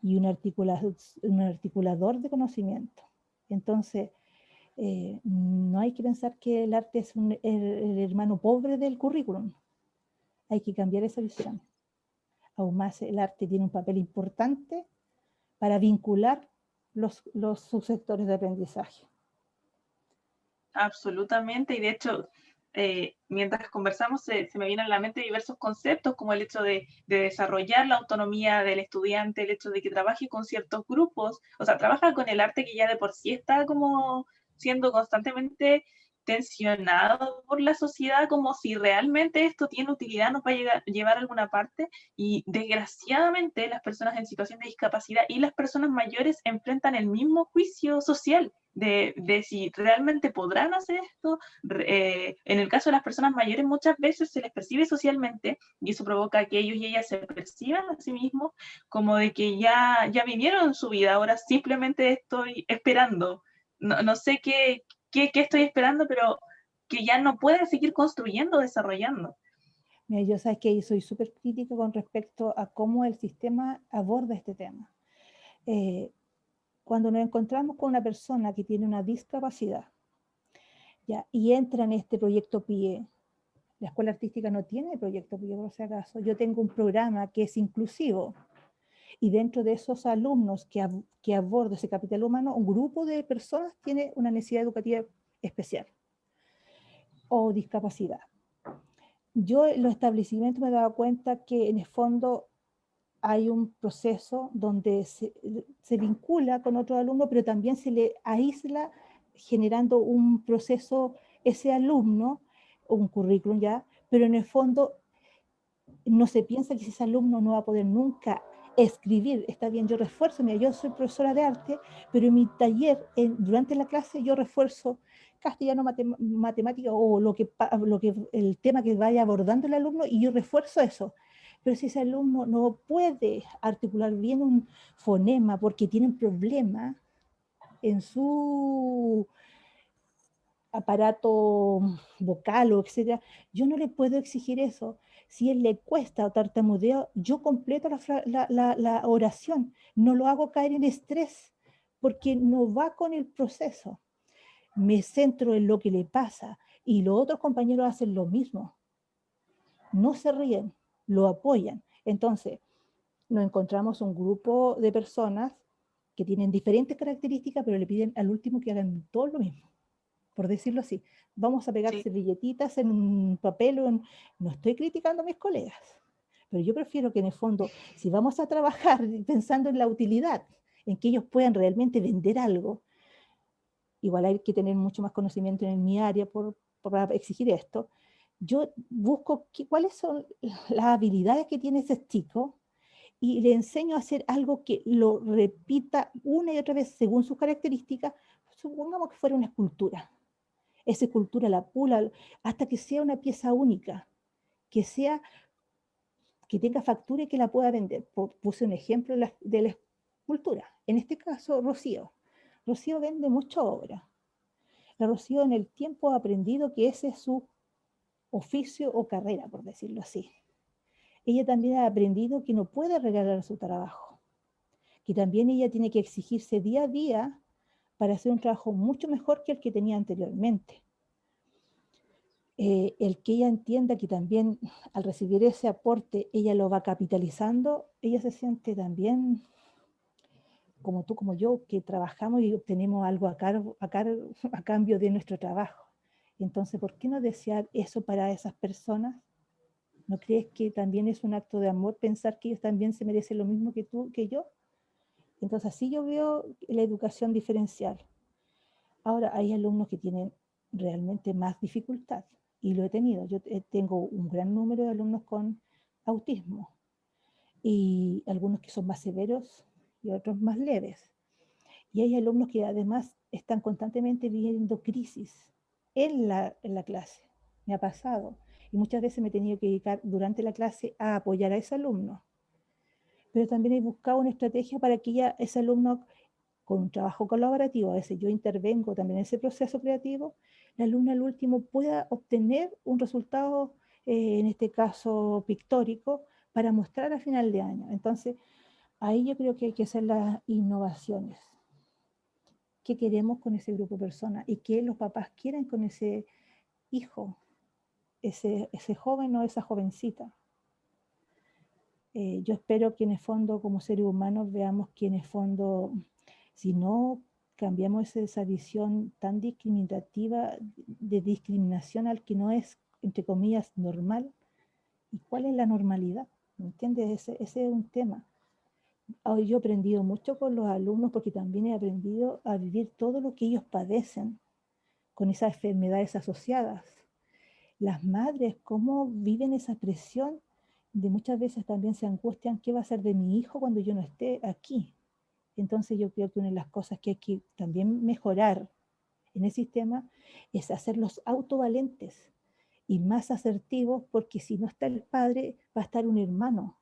y un articulador de conocimiento. Entonces, no hay que pensar que el arte es el hermano pobre del currículum. Hay que cambiar esa visión. Aún más, el arte tiene un papel importante para vincular los subsectores de aprendizaje. Absolutamente, y de hecho mientras conversamos se me vienen a la mente diversos conceptos, como el hecho de desarrollar la autonomía del estudiante, el hecho de que trabaje con ciertos grupos, o sea, trabaja con el arte que ya de por sí está como siendo constantemente tensionado por la sociedad, como si realmente esto tiene utilidad, nos va a llevar a alguna parte, y desgraciadamente las personas en situación de discapacidad y las personas mayores enfrentan el mismo juicio social de si realmente podrán hacer esto. En el caso de las personas mayores, muchas veces se les percibe socialmente, y eso provoca que ellos y ellas se perciban a sí mismos como de que ya vivieron su vida, ahora simplemente estoy esperando. No sé qué estoy esperando, pero que ya no pueden seguir construyendo, desarrollando. Mira, yo sabes que soy súper crítica con respecto a cómo el sistema aborda este tema. Cuando nos encontramos con una persona que tiene una discapacidad, ¿ya? Y entra en este proyecto PIE, la escuela artística no tiene proyecto PIE, por si acaso. Yo tengo un programa que es inclusivo, y dentro de esos alumnos que aborda ese capital humano, un grupo de personas tiene una necesidad educativa especial o discapacidad. Yo en los establecimientos me he dado cuenta que en el fondo hay un proceso donde se vincula con otro alumno, pero también se le aísla, generando un proceso, ese alumno, un currículum ya, pero en el fondo no se piensa que ese alumno no va a poder nunca escribir. Está bien, yo refuerzo, mira, yo soy profesora de arte, pero en mi taller, durante la clase, yo refuerzo castellano, matemática o el tema que vaya abordando el alumno, y yo refuerzo eso. Pero si ese alumno no puede articular bien un fonema porque tiene un problema en su aparato vocal o etcétera, yo no le puedo exigir eso. Si él le cuesta o tartamudeo, yo completo la oración, no lo hago caer en estrés porque no va con el proceso. Me centro en lo que le pasa, y los otros compañeros hacen lo mismo. No se ríen, lo apoyan. Entonces, nos encontramos un grupo de personas que tienen diferentes características, pero le piden al último que hagan todo lo mismo, por decirlo así. Vamos a pegar Sí. servilletitas en un papel. No estoy criticando a mis colegas, pero yo prefiero que en el fondo, si vamos a trabajar pensando en la utilidad, en que ellos puedan realmente vender algo, igual hay que tener mucho más conocimiento en mi área para exigir esto. Yo busco cuáles son las habilidades que tiene ese chico, y le enseño a hacer algo que lo repita una y otra vez según sus características. Supongamos que fuera una escultura. Esa escultura la pula hasta que sea una pieza única, que sea, que tenga factura y que la pueda vender. Puse un ejemplo de la escultura. En este caso, Rocío. Rocío vende mucha obra. La Rocío en el tiempo ha aprendido que ese es su oficio o carrera, por decirlo así. Ella también ha aprendido que no puede regalar su trabajo, que también ella tiene que exigirse día a día para hacer un trabajo mucho mejor que el que tenía anteriormente. El que ella entienda que también al recibir ese aporte ella lo va capitalizando, ella se siente también como tú, como yo, que trabajamos y obtenemos algo a cambio de nuestro trabajo. Entonces, ¿por qué no desear eso para esas personas? ¿No crees que también es un acto de amor pensar que ellos también se merecen lo mismo que tú, que yo? Entonces, así yo veo la educación diferencial. Ahora, hay alumnos que tienen realmente más dificultad, y lo he tenido. Yo tengo un gran número de alumnos con autismo, y algunos que son más severos y otros más leves. Y hay alumnos que además están constantemente viviendo crisis en la clase. Me ha pasado. Y muchas veces me he tenido que dedicar durante la clase a apoyar a ese alumno. Pero también he buscado una estrategia para que ese alumno, con un trabajo colaborativo, a veces yo intervengo también en ese proceso creativo, la alumna al último pueda obtener un resultado, en este caso pictórico, para mostrar a final de año. Entonces, ahí yo creo que hay que hacer las innovaciones. ¿Qué queremos con ese grupo de personas? ¿Y qué los papás quieren con ese hijo, ese joven o esa jovencita? Yo espero que en el fondo, como seres humanos, veamos que en el fondo, si no cambiamos esa visión tan discriminativa de discriminación al que no es, entre comillas, normal. ¿Y cuál es la normalidad? ¿Me entiendes? Ese es un tema. Hoy yo he aprendido mucho con los alumnos porque también he aprendido a vivir todo lo que ellos padecen con esas enfermedades asociadas. Las madres, cómo viven esa presión de muchas veces también se angustian, ¿qué va a ser de mi hijo cuando yo no esté aquí? Entonces yo creo que una de las cosas que hay que también mejorar en el sistema es hacerlos autovalentes y más asertivos, porque si no está el padre, va a estar un hermano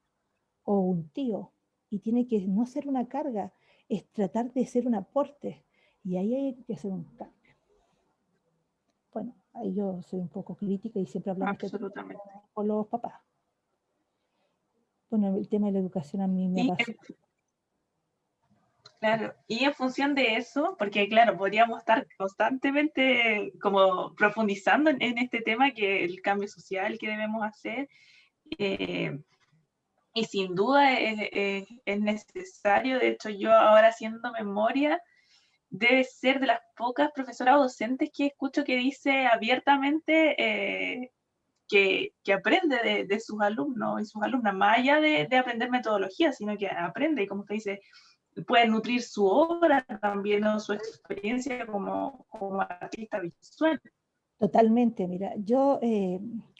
o un tío, y tiene que no ser una carga, es tratar de ser un aporte, y ahí hay que hacer un cambio. Bueno, ahí yo soy un poco crítica y siempre hablamos este tema Absolutamente. con los papás. Bueno, el tema de la educación a mí me Y apasiona. claro, y en función de eso, porque claro, podríamos estar constantemente como profundizando en este tema que el cambio social que debemos hacer, eh, y sin duda es necesario. De hecho, yo ahora haciendo memoria, debe ser de las pocas profesoras o docentes que escucho que dice abiertamente que aprende de sus alumnos y sus alumnas, más allá de aprender metodología, sino que aprende, y como usted dice, puede nutrir su obra también o su experiencia como artista visual. Totalmente, mira, yo,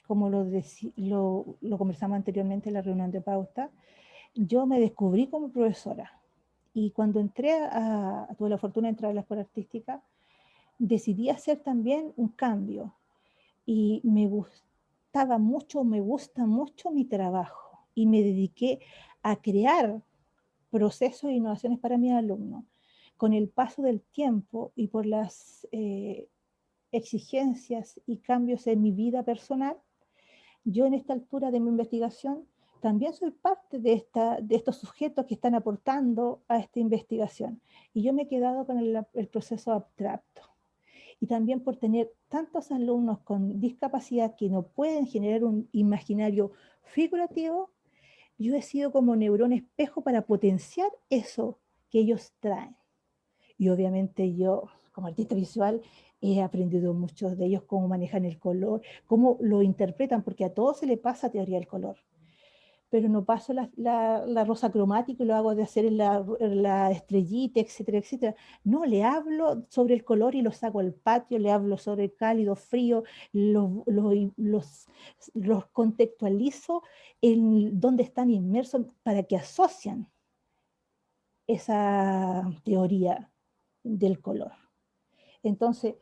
como lo conversamos anteriormente en la reunión de pauta, yo me descubrí como profesora. Y cuando tuve la fortuna de entrar a la escuela artística, decidí hacer también un cambio. Y me gustaba mucho, me gusta mucho mi trabajo. Y me dediqué a crear procesos e innovaciones para mis alumnos. Con el paso del tiempo y por las exigencias y cambios en mi vida personal, yo en esta altura de mi investigación también soy parte de estos sujetos que están aportando a esta investigación. Y yo me he quedado con el proceso abstracto. Y también por tener tantos alumnos con discapacidad que no pueden generar un imaginario figurativo, yo he sido como neurón espejo para potenciar eso que ellos traen. Y obviamente yo, como artista visual, he aprendido muchos de ellos cómo manejan el color, cómo lo interpretan, porque a todos se le pasa teoría del color. Pero no paso la rosa cromática y lo hago de hacer la estrellita, etcétera, etcétera. No, le hablo sobre el color y lo saco al patio, le hablo sobre el cálido, frío, los contextualizo en dónde están inmersos para que asocian esa teoría del color. Entonces,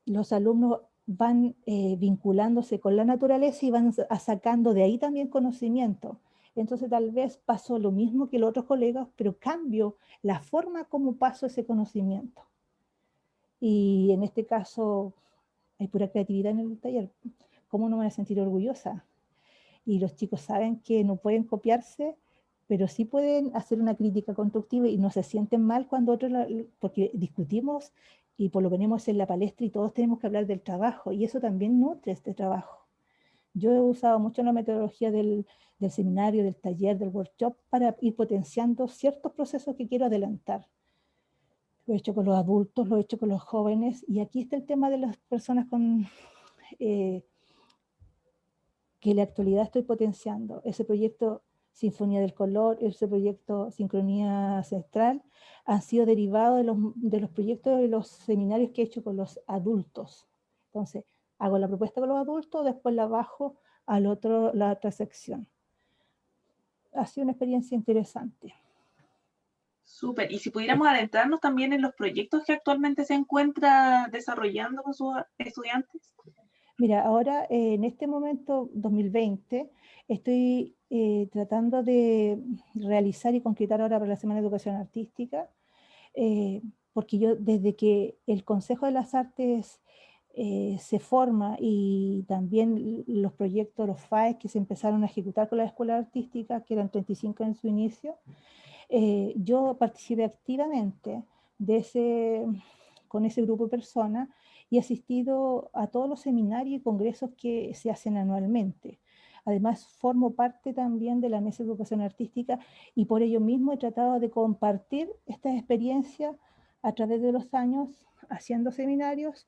los alumnos van vinculándose con la naturaleza y van sacando de ahí también conocimiento. Entonces, tal vez paso lo mismo que los otros colegas, pero cambio la forma como paso ese conocimiento. Y en este caso, hay pura creatividad en el taller. ¿Cómo no me voy a sentir orgullosa? Y los chicos saben que no pueden copiarse, pero sí pueden hacer una crítica constructiva y no se sienten mal cuando otros, porque discutimos y por lo ponemos en la palestra y todos tenemos que hablar del trabajo y eso también nutre este trabajo. Yo he usado mucho la metodología del seminario, del taller, del workshop para ir potenciando ciertos procesos que quiero adelantar. Lo he hecho con los adultos, lo he hecho con los jóvenes y aquí está el tema de las personas con eh, que en la actualidad estoy potenciando. Ese proyecto Sinfonía del Color, ese proyecto Sincronía Ancestral, han sido derivados de los proyectos de los seminarios que he hecho con los adultos. Entonces, hago la propuesta con los adultos, después la bajo a la otra sección. Ha sido una experiencia interesante. Súper. Y si pudiéramos adentrarnos también en los proyectos que actualmente se encuentra desarrollando con sus estudiantes. Mira, ahora en este momento, 2020, estoy tratando de realizar y concretar ahora para la Semana de Educación Artística, porque yo desde que el Consejo de las Artes se forma y también los proyectos, los FAES que se empezaron a ejecutar con la Escuela Artística, que eran 35 en su inicio, yo participé activamente con ese grupo de personas y he asistido a todos los seminarios y congresos que se hacen anualmente. Además, formo parte también de la Mesa de Educación Artística y por ello mismo he tratado de compartir estas experiencias a través de los años haciendo seminarios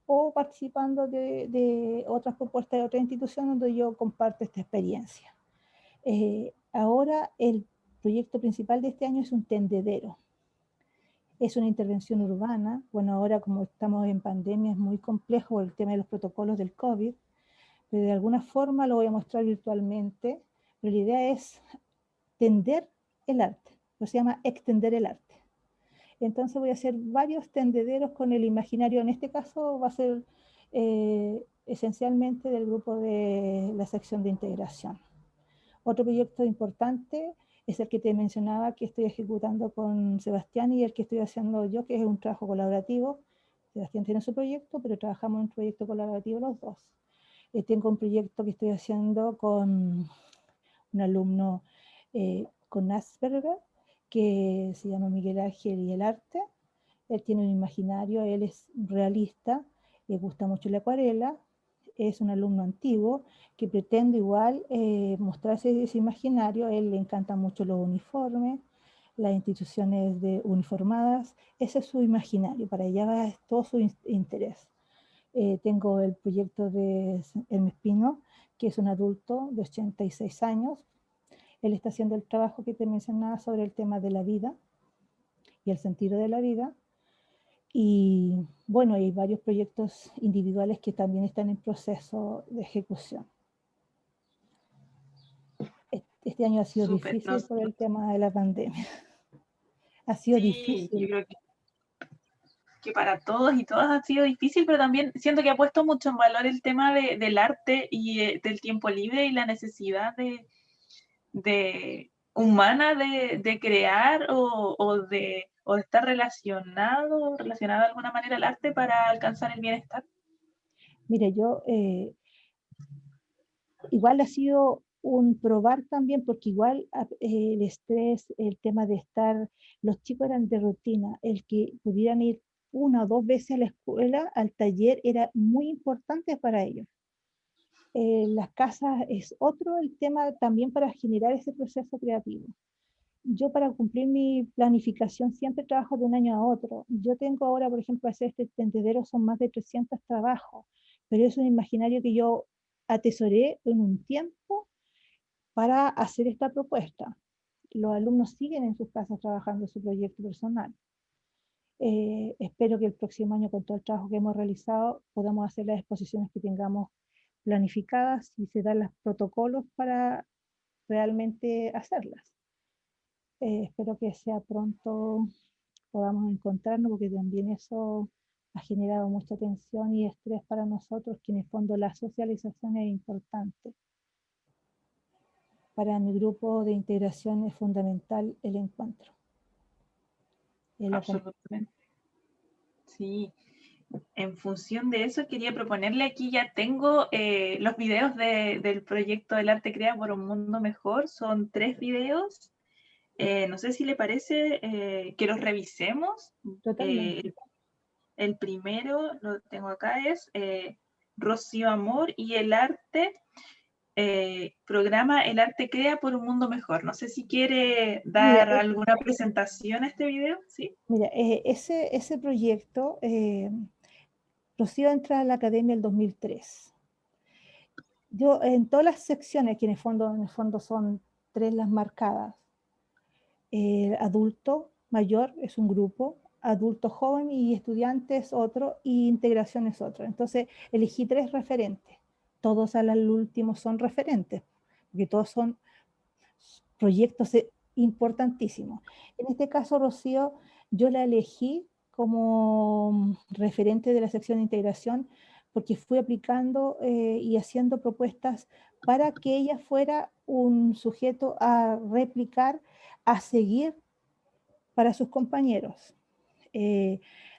o participando de otras propuestas de otra institución donde yo comparto esta experiencia. Ahora el proyecto principal de este año es un tendedero. Es una intervención urbana. Bueno, ahora como estamos en pandemia es muy complejo el tema de los protocolos del COVID, pero de alguna forma lo voy a mostrar virtualmente. Pero la idea es tender el arte, se llama extender el arte. Entonces voy a hacer varios tendederos con el imaginario. En este caso va a ser esencialmente del grupo de la sección de integración. Otro proyecto importante es el que te mencionaba que estoy ejecutando con Sebastián y el que estoy haciendo yo, que es un trabajo colaborativo. Sebastián tiene su proyecto, pero trabajamos en un proyecto colaborativo los dos. Tengo un proyecto que estoy haciendo con un alumno con Asperger, que se llama Miguel Ángel y el arte. Él tiene un imaginario, él es realista, le gusta mucho la acuarela, es un alumno antiguo que pretende igual mostrarse ese imaginario. A él le encantan mucho los uniformes, las instituciones uniformadas, ese es su imaginario, para allá va todo su interés. Tengo el proyecto de Hermes Pino, que es un adulto de 86 años. Él está haciendo el trabajo que te mencionaba sobre el tema de la vida y el sentido de la vida. Y bueno, hay varios proyectos individuales que también están en proceso de ejecución. Este año ha sido Súper, difícil por el tema de la pandemia. Ha sido sí, yo difícil. creo que para todos y todas ha sido difícil, pero también siento que ha puesto mucho en valor el tema del arte y del tiempo libre y la necesidad de humana de crear o de estar relacionado de alguna manera al arte para alcanzar el bienestar. Mire, yo igual ha sido un probar también, porque igual el estrés, el tema de estar, los chicos eran de rutina, el que pudieran ir una o dos veces a la escuela, al taller, era muy importante para ellos. Las casas es otro el tema también para generar ese proceso creativo. Yo para cumplir mi planificación siempre trabajo de un año a otro. Yo tengo ahora, por ejemplo, hacer este tendedero son más de 300 trabajos, pero es un imaginario que yo atesoré en un tiempo para hacer esta propuesta. Los alumnos siguen en sus casas trabajando en su proyecto personal. Espero que el próximo año, con todo el trabajo que hemos realizado, podamos hacer las exposiciones que tengamos planificadas y se dan los protocolos para realmente hacerlas. Espero que sea pronto podamos encontrarnos, porque también eso ha generado mucha tensión y estrés para nosotros, que en el fondo la socialización es importante. Para mi grupo de integración es fundamental el encuentro. Absolutamente. Sí. En función de eso, quería proponerle aquí, ya tengo los videos del proyecto del arte crea por un mundo mejor. Son 3 videos. No sé si le parece que los revisemos. Totalmente. El primero, lo tengo acá, es Rocío Amor y el arte. Programa El arte crea por un mundo mejor. No sé si quiere Mira, dar alguna presentación a este video, ¿sí? mira ese proyecto, Rocío entra a la academia el 2003. Yo en todas las secciones, que en el fondo son 3 las marcadas, adulto mayor es un grupo, adulto joven y estudiante es otro, y integración es otro. Entonces elegí 3 referentes. Todos al último son referentes, porque todos son proyectos importantísimos. En este caso, Rocío, yo la elegí como referente de la sección de integración porque fui aplicando y haciendo propuestas para que ella fuera un sujeto a replicar, a seguir para sus compañeros.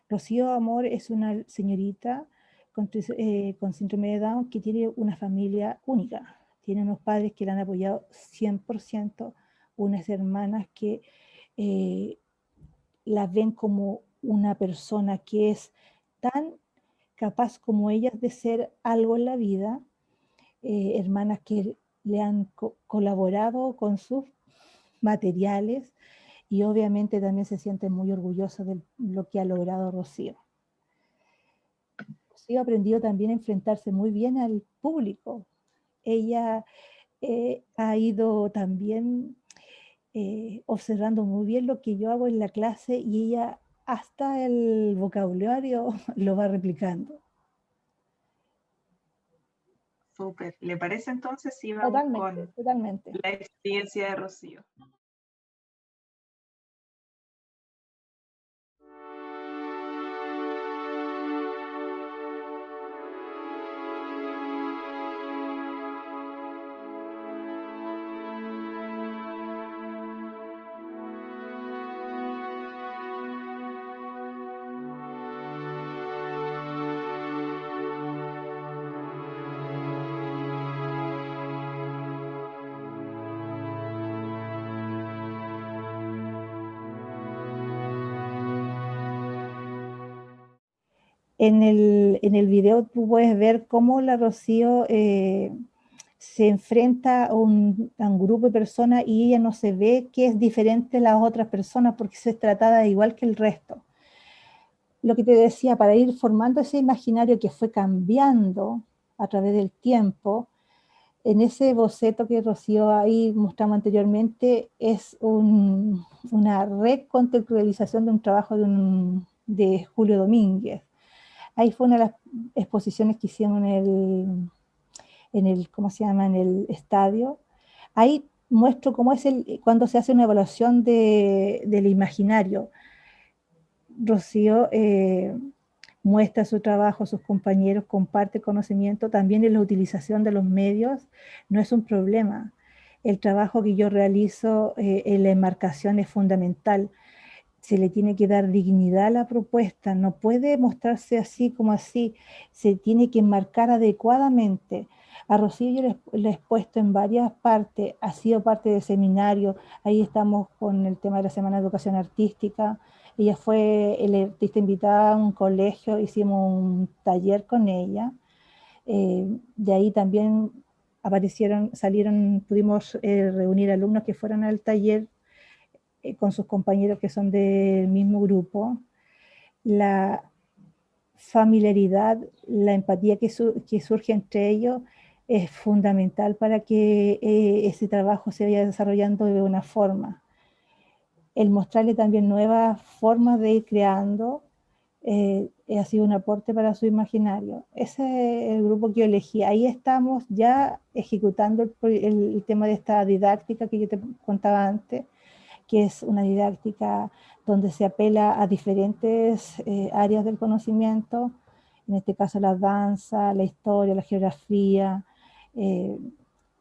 Rocío Amor es una señorita con síndrome de Down que tiene una familia única. Tiene unos padres que la han apoyado 100%, unas hermanas que la ven como una persona que es tan capaz como ellas de ser algo en la vida, hermanas que le han colaborado con sus materiales y obviamente también se sienten muy orgullosos de lo que ha logrado Rocío. Rocío ha aprendido también a enfrentarse muy bien al público. Ella ha ido también observando muy bien lo que yo hago en la clase y ella hasta el vocabulario lo va replicando. Súper. ¿Le parece entonces si vamos Totalmente, con totalmente. la experiencia de Rocío? En el video tú puedes ver cómo la Rocío se enfrenta a un grupo de personas y ella no se ve que es diferente a las otras personas porque se es tratada igual que el resto. Lo que te decía, para ir formando ese imaginario que fue cambiando a través del tiempo, en ese boceto que Rocío ahí mostramos anteriormente, es una recontextualización de un trabajo de Julio Domínguez. Ahí fue una de las exposiciones que hicimos ¿cómo se llama? En el estadio. Ahí muestro cómo es cuando se hace una evaluación del imaginario. Rocío muestra su trabajo a sus compañeros, comparte conocimiento, también en la utilización de los medios no es un problema. El trabajo que yo realizo en la enmarcación es fundamental. Se le tiene que dar dignidad a la propuesta, no puede mostrarse así como así, se tiene que enmarcar adecuadamente. A Rocío yo le he expuesto en varias partes, ha sido parte del seminario, ahí estamos con el tema de la Semana de Educación Artística, ella fue el artista invitada a un colegio, hicimos un taller con ella, de ahí también pudimos reunir alumnos que fueron al taller con sus compañeros que son del mismo grupo, la familiaridad, la empatía que surge entre ellos es fundamental para que ese trabajo se vaya desarrollando de una forma. El mostrarle también nuevas formas de ir creando ha sido un aporte para su imaginario. Ese es el grupo que yo elegí. Ahí estamos ya ejecutando el tema de esta didáctica que yo te contaba antes, que es una didáctica donde se apela a diferentes áreas del conocimiento, en este caso la danza, la historia, la geografía, eh,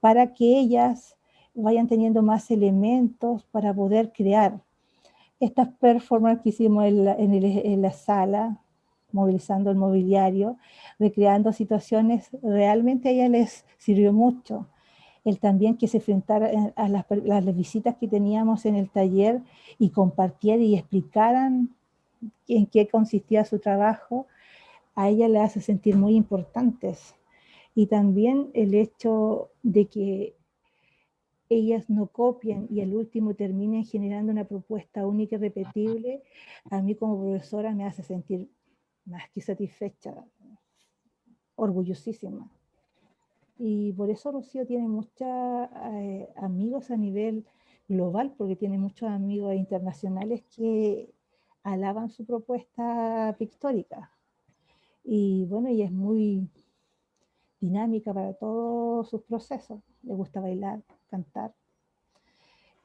para que ellas vayan teniendo más elementos para poder crear. Estas performances que hicimos en la sala, movilizando el mobiliario, recreando situaciones, realmente a ellas les sirvió mucho el también que se enfrentara a las visitas que teníamos en el taller y compartieran y explicaran en qué consistía su trabajo, a ella le hace sentir muy importantes. Y también el hecho de que ellas no copien y al último terminen generando una propuesta única y repetible, a mí como profesora me hace sentir más que satisfecha, orgullosísima. Y por eso Rocío tiene muchos amigos a nivel global, porque tiene muchos amigos internacionales que alaban su propuesta pictórica. Y bueno, ella es muy dinámica para todos sus procesos. Le gusta bailar, cantar.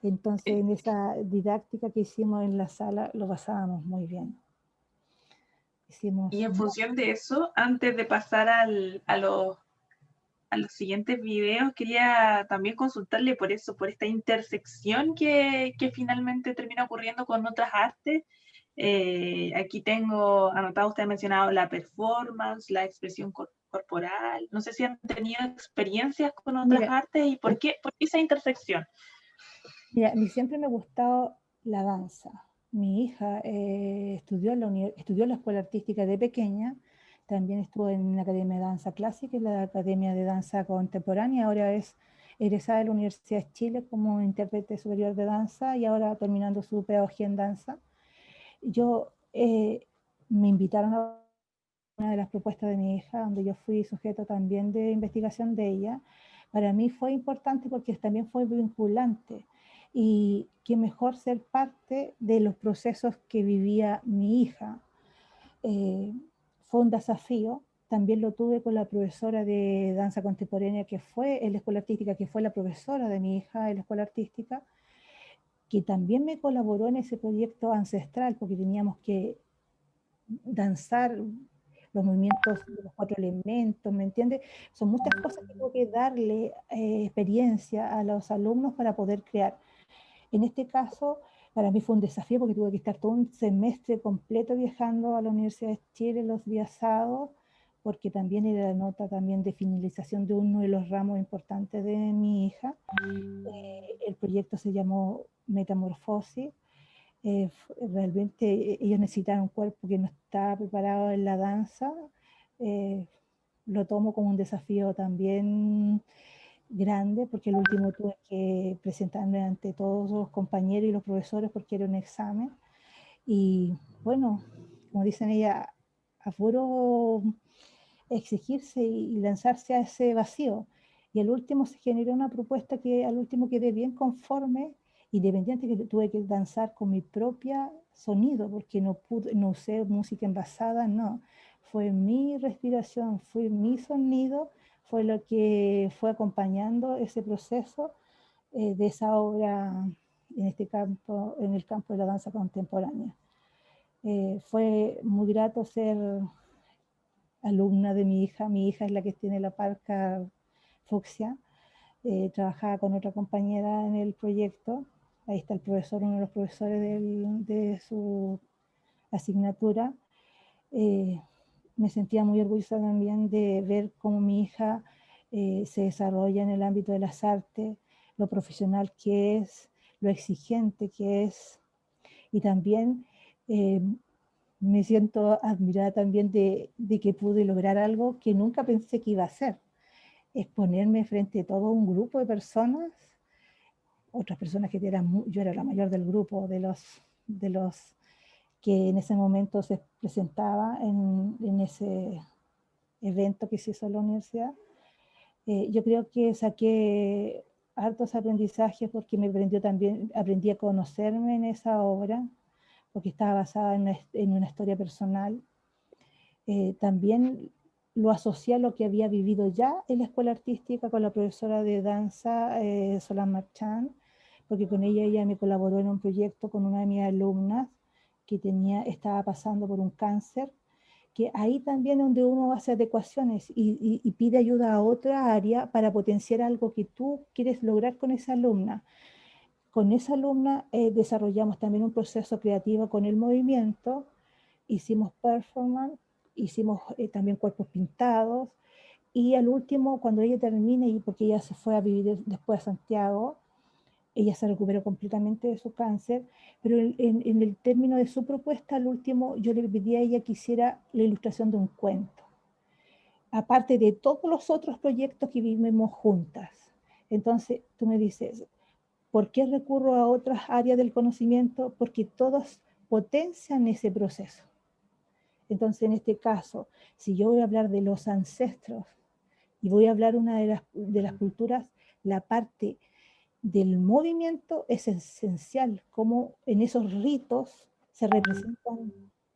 Entonces, en esa didáctica que hicimos en la sala, lo pasábamos muy bien. Hicimos... Y en función de eso, antes de pasar a los siguientes videos, quería también consultarle por eso, por esta intersección que finalmente termina ocurriendo con otras artes. Aquí tengo anotado, usted ha mencionado la performance, la expresión corporal. No sé si han tenido experiencias con otras artes y por qué esa intersección. Mira, a mí siempre me ha gustado la danza. Mi hija estudió en la escuela artística de pequeña, también estuvo en la Academia de Danza Clásica y la Academia de Danza Contemporánea, ahora es egresada de la Universidad de Chile como intérprete superior de danza y ahora terminando su pedagogía en danza. Me invitaron a una de las propuestas de mi hija, donde yo fui sujeto también de investigación de ella. Para mí fue importante porque también fue vinculante y qué mejor ser parte de los procesos que vivía mi hija. Fue un desafío. También lo tuve con la profesora de danza contemporánea que fue en la escuela artística, que fue la profesora de mi hija en la escuela artística, que también me colaboró en ese proyecto ancestral, porque teníamos que danzar los movimientos de los 4 elementos, ¿me entiendes? Son muchas cosas que tengo que darle experiencia a los alumnos para poder crear. En este caso, para mí fue un desafío porque tuve que estar todo un semestre completo viajando a la Universidad de Chile los días sábados, porque también era la nota también de finalización de uno de los ramos importantes de mi hija. El proyecto se llamó Metamorfosis. Realmente ellos necesitaban un cuerpo que no estaba preparado en la danza. Lo tomo como un desafío también grande, porque el último tuve que presentarme ante todos los compañeros y los profesores porque era un examen. Y bueno, como dicen ella, a puro exigirse y lanzarse a ese vacío. Y al último se generó una propuesta que al último quedé bien conforme, independiente que tuve que danzar con mi propia sonido, porque no usé música envasada, no. Fue mi respiración, fue mi sonido, fue lo que fue acompañando ese proceso de esa obra en este campo, en el campo de la danza contemporánea. Fue muy grato ser alumna de mi hija. Mi hija es la que tiene la parca fucsia. Trabajaba con otra compañera en el proyecto. Ahí está el profesor, uno de los profesores de su asignatura. Me sentía muy orgullosa también de ver cómo mi hija se desarrolla en el ámbito de las artes, lo profesional que es, lo exigente que es, y también me siento admirada también de que pude lograr algo que nunca pensé que iba a hacer, exponerme frente a todo un grupo de personas, otras personas que yo era la mayor del grupo, de los que en ese momento se presentaba en ese evento que se hizo en la universidad. Yo creo que saqué hartos aprendizajes porque aprendí a conocerme en esa obra, porque estaba basada en una historia personal. También lo asocié a lo que había vivido ya en la escuela artística con la profesora de danza, Solán Marchand, porque con ella me colaboró en un proyecto con una de mis alumnas que estaba pasando por un cáncer, que ahí también es donde uno hace adecuaciones y pide ayuda a otra área para potenciar algo que tú quieres lograr con esa alumna. Con esa alumna desarrollamos también un proceso creativo con el movimiento, hicimos performance, hicimos también cuerpos pintados, y al último, cuando ella termine, y porque ella se fue a vivir después a Santiago, ella se recuperó completamente de su cáncer, pero en el término de su propuesta, al último, yo le pedí a ella que hiciera la ilustración de un cuento, aparte de todos los otros proyectos que vivimos juntas. Entonces, tú me dices, ¿por qué recurro a otras áreas del conocimiento? Porque todas potencian ese proceso. Entonces, en este caso, si yo voy a hablar de los ancestros y voy a hablar una de las culturas, la parte del movimiento es esencial, como en esos ritos se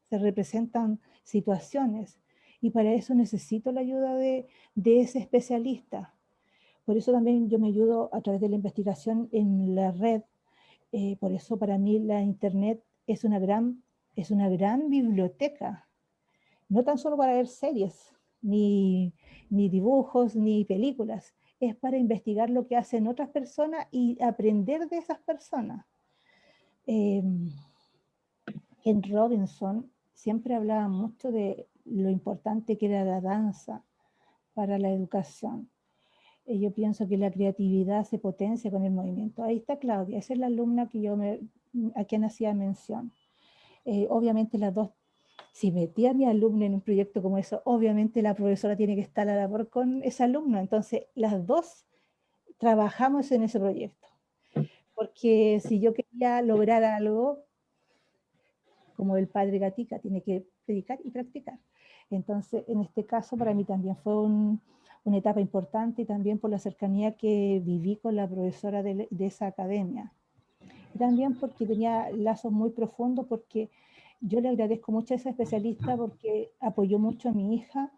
representan situaciones, y para eso necesito la ayuda de ese especialista. Por eso también yo me ayudo a través de la investigación en la red. Por eso para mí la internet es una gran biblioteca, no tan solo para ver series, ni dibujos, ni películas, es para investigar lo que hacen otras personas y aprender de esas personas. Ken Robinson siempre hablaba mucho de lo importante que era la danza para la educación. Yo pienso que la creatividad se potencia con el movimiento. Ahí está Claudia, esa es la alumna a quien hacía mención. Obviamente las dos, si metía a mi alumna en un proyecto como eso, obviamente la profesora tiene que estar a la par con ese alumno. Entonces las dos trabajamos en ese proyecto, porque si yo quería lograr algo, como el padre Gatica, tiene que predicar y practicar. Entonces, en este caso, para mí también fue una etapa importante y también por la cercanía que viví con la profesora de esa academia. Y también porque tenía lazos muy profundos, porque yo le agradezco mucho a esa especialista porque apoyó mucho a mi hija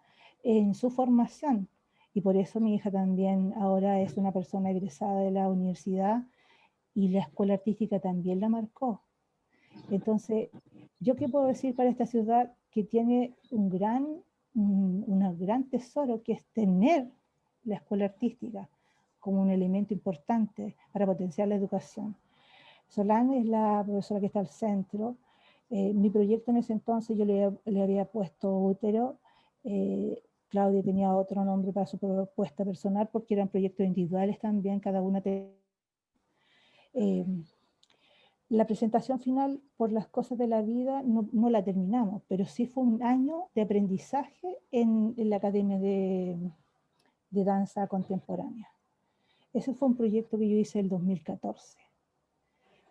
en su formación. Y por eso mi hija también ahora es una persona egresada de la universidad y la escuela artística también la marcó. Entonces, ¿yo qué puedo decir para esta ciudad que tiene un gran tesoro, que es tener la escuela artística como un elemento importante para potenciar la educación? Solane es la profesora que está al centro. Mi proyecto en ese entonces yo le había puesto útero. Claudia tenía otro nombre para su propuesta personal porque eran proyectos individuales también, cada una tenía. La presentación final, por las cosas de la vida, no la terminamos, pero sí fue un año de aprendizaje en la Academia de Danza Contemporánea. Ese fue un proyecto que yo hice el 2014.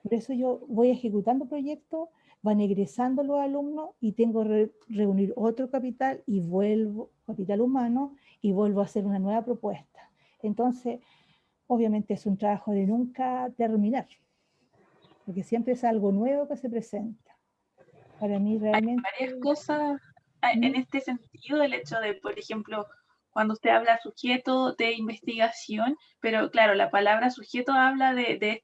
Por eso yo voy ejecutando proyectos, van egresando los alumnos y tengo que reunir otro capital y vuelvo, capital humano, y vuelvo a hacer una nueva propuesta. Entonces, obviamente es un trabajo de nunca terminar, porque siempre es algo nuevo que se presenta. Para mí realmente... Hay varias cosas en ¿Mm? este sentido, el hecho de, por ejemplo, cuando usted habla sujeto de investigación, pero claro, la palabra sujeto habla de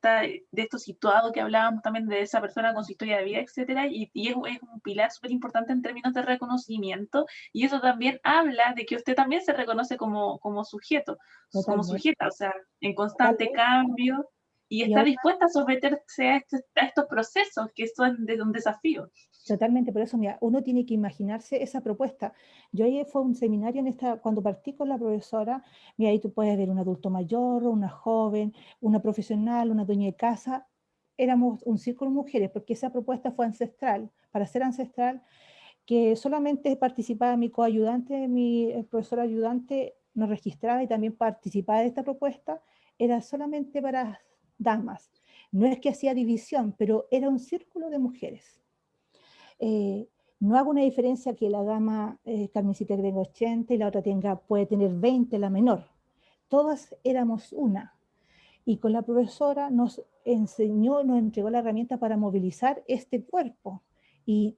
esto situado que hablábamos también de esa persona con su historia de vida, etcétera, y es un pilar súper importante en términos de reconocimiento, y eso también habla de que usted también se reconoce como sujeto, como Totalmente, sujeta, o sea, en constante totalmente. cambio, y Y está ahora, dispuesta a someterse a estos procesos que son de un desafío. totalmente, por eso, mira, uno tiene que imaginarse esa propuesta. Yo ahí fue un seminario cuando partí con la profesora, mira, ahí tú puedes ver un adulto mayor, una joven, una profesional, una dueña de casa. Éramos un círculo de mujeres, porque esa propuesta fue ancestral. Para ser ancestral, que solamente participaba mi coayudante, mi profesora ayudante nos registraba y también participaba de esta propuesta, era solamente para damas. No es que hacía división, pero era un círculo de mujeres. No hago una diferencia que la dama Carmencita tenga 80 y la otra puede tener 20, la menor. Todas éramos una. Y con la profesora nos enseñó, nos entregó la herramienta para movilizar este cuerpo. Y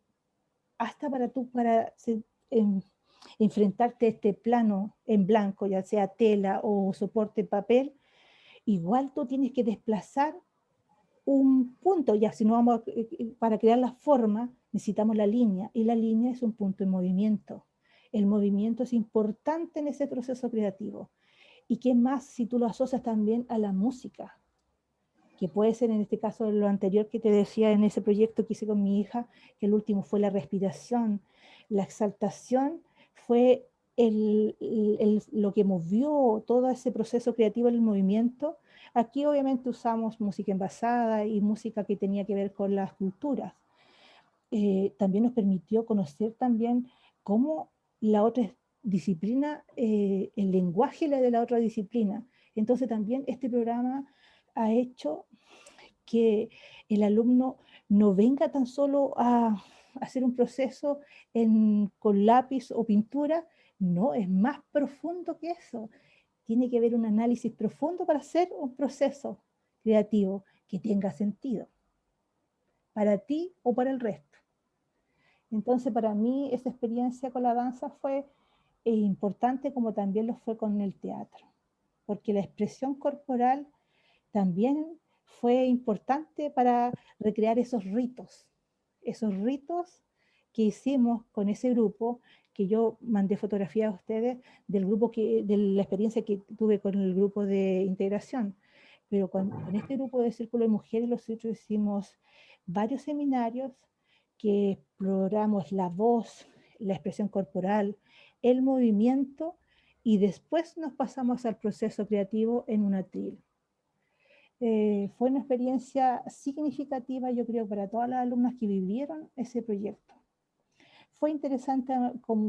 hasta para enfrentarte a este plano en blanco, ya sea tela o soporte papel, igual tú tienes que desplazar un punto, ya si no vamos para crear la forma, necesitamos la línea, y la línea es un punto en movimiento. El movimiento es importante en ese proceso creativo. ¿Y qué más si tú lo asocias también a la música? Que puede ser en este caso lo anterior que te decía en ese proyecto que hice con mi hija, que el último fue la respiración, la exaltación fue lo que movió todo ese proceso creativo en el movimiento. Aquí obviamente usamos música envasada y música que tenía que ver con las culturas. También nos permitió conocer también cómo la otra disciplina, el lenguaje de la otra disciplina. Entonces también este programa ha hecho que el alumno no venga tan solo a hacer un proceso con lápiz o pintura, no, es más profundo que eso. Tiene que haber un análisis profundo para hacer un proceso creativo que tenga sentido para ti o para el resto. Entonces, para mí, esa experiencia con la danza fue importante como también lo fue con el teatro, porque la expresión corporal también fue importante para recrear esos ritos que hicimos con ese grupo, que yo mandé fotografías a ustedes del grupo de la experiencia que tuve con el grupo de integración. Pero con este grupo de Círculo de Mujeres, nosotros hicimos varios seminarios que exploramos la voz, la expresión corporal, el movimiento, y después nos pasamos al proceso creativo en un atril. Fue una experiencia significativa, yo creo, para todas las alumnas que vivieron ese proyecto. Fue interesante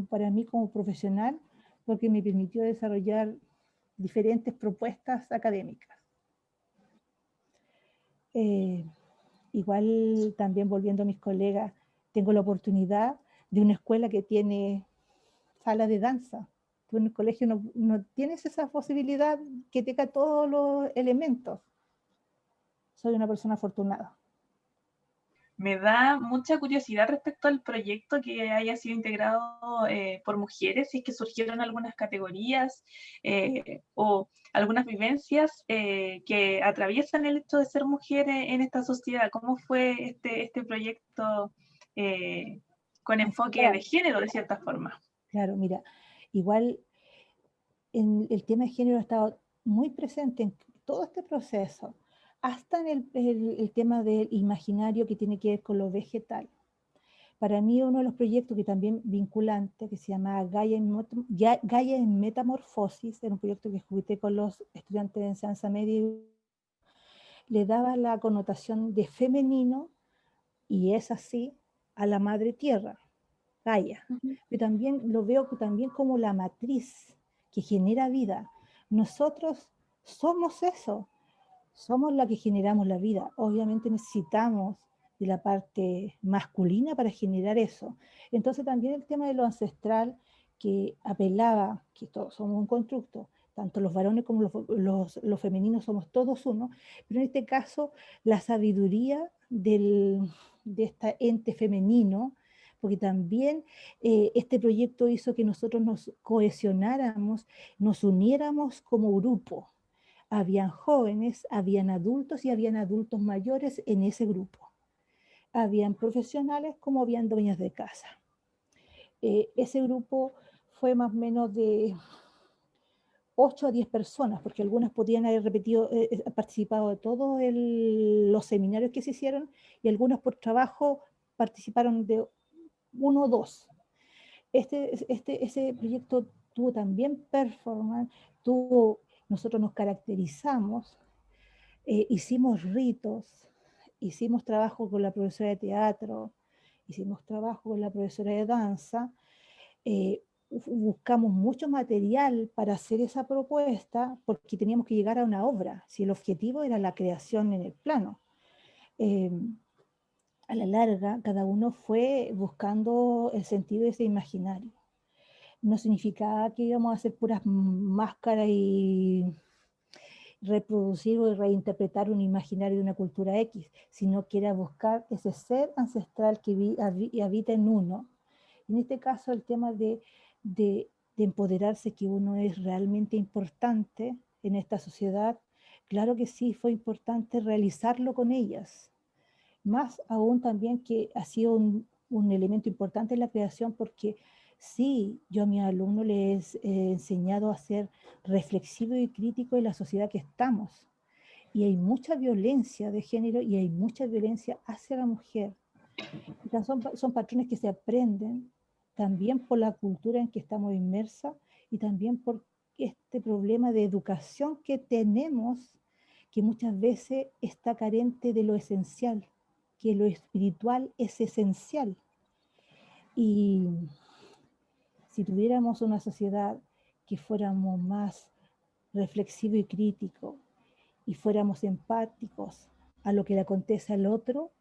para mí como profesional porque me permitió desarrollar diferentes propuestas académicas. Igual también volviendo a mis colegas, tengo la oportunidad de una escuela que tiene sala de danza. Tú en el colegio no tienes esa posibilidad que tenga todos los elementos. Soy una persona afortunada. Me da mucha curiosidad respecto al proyecto que haya sido integrado por mujeres, si es que surgieron algunas categorías o algunas vivencias que atraviesan el hecho de ser mujeres en esta sociedad. ¿Cómo fue este proyecto con enfoque de género, de cierta forma? Claro, mira, igual el tema de género ha estado muy presente en todo este proceso, hasta en el tema del imaginario que tiene que ver con lo vegetal. Para mí uno de los proyectos que también vinculante, que se llama Gaia en Metamorfosis, era un proyecto que ejecuté con los estudiantes de enseñanza media, le daba la connotación de femenino, y es así, a la madre tierra, Gaia. Yo también lo veo también como la matriz que genera vida. Nosotros somos eso, somos la que generamos la vida. Obviamente necesitamos de la parte masculina para generar eso. Entonces también el tema de lo ancestral que apelaba, que todos somos un constructo, tanto los varones como los femeninos somos todos uno, pero en este caso la sabiduría de este ente femenino, porque también este proyecto hizo que nosotros nos cohesionáramos, nos uniéramos como grupo. Habían jóvenes, habían adultos y habían adultos mayores en ese grupo. Habían profesionales como habían dueñas de casa. Ese grupo fue más o menos de 8 a 10 personas, porque algunas podían haber participado de todos los seminarios que se hicieron y algunas por trabajo participaron de 1 o 2. Ese proyecto tuvo también performance, nosotros nos caracterizamos, hicimos ritos, hicimos trabajo con la profesora de teatro, hicimos trabajo con la profesora de danza, buscamos mucho material para hacer esa propuesta porque teníamos que llegar a una obra, si el objetivo era la creación en el plano. A la larga, cada uno fue buscando el sentido de ese imaginario. No significaba que íbamos a hacer puras máscaras y reproducir o reinterpretar un imaginario de una cultura X, sino que era buscar ese ser ancestral que habita en uno. En este caso, el tema de empoderarse, que uno es realmente importante en esta sociedad, claro que sí, fue importante realizarlo con ellas. Más aún también que ha sido un elemento importante en la creación porque sí, yo a mis alumnos les he enseñado a ser reflexivo y crítico en la sociedad que estamos. Y hay mucha violencia de género y hay mucha violencia hacia la mujer. Son patrones que se aprenden también por la cultura en que estamos inmersa y también por este problema de educación que tenemos, que muchas veces está carente de lo esencial, que lo espiritual es esencial. Y si tuviéramos una sociedad que fuéramos más reflexivo y crítico y fuéramos empáticos a lo que le acontece al otro,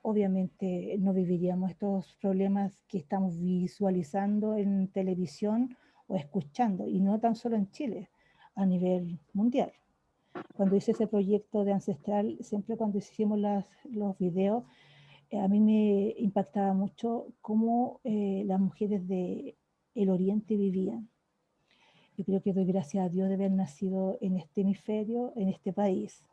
obviamente no viviríamos estos problemas que estamos visualizando en televisión o escuchando, y no tan solo en Chile, a nivel mundial. Cuando hice ese proyecto de Ancestral, siempre cuando hicimos los videos, a mí me impactaba mucho cómo las mujeres del Oriente vivían. Yo creo que doy gracias a Dios de haber nacido en este hemisferio, en este país,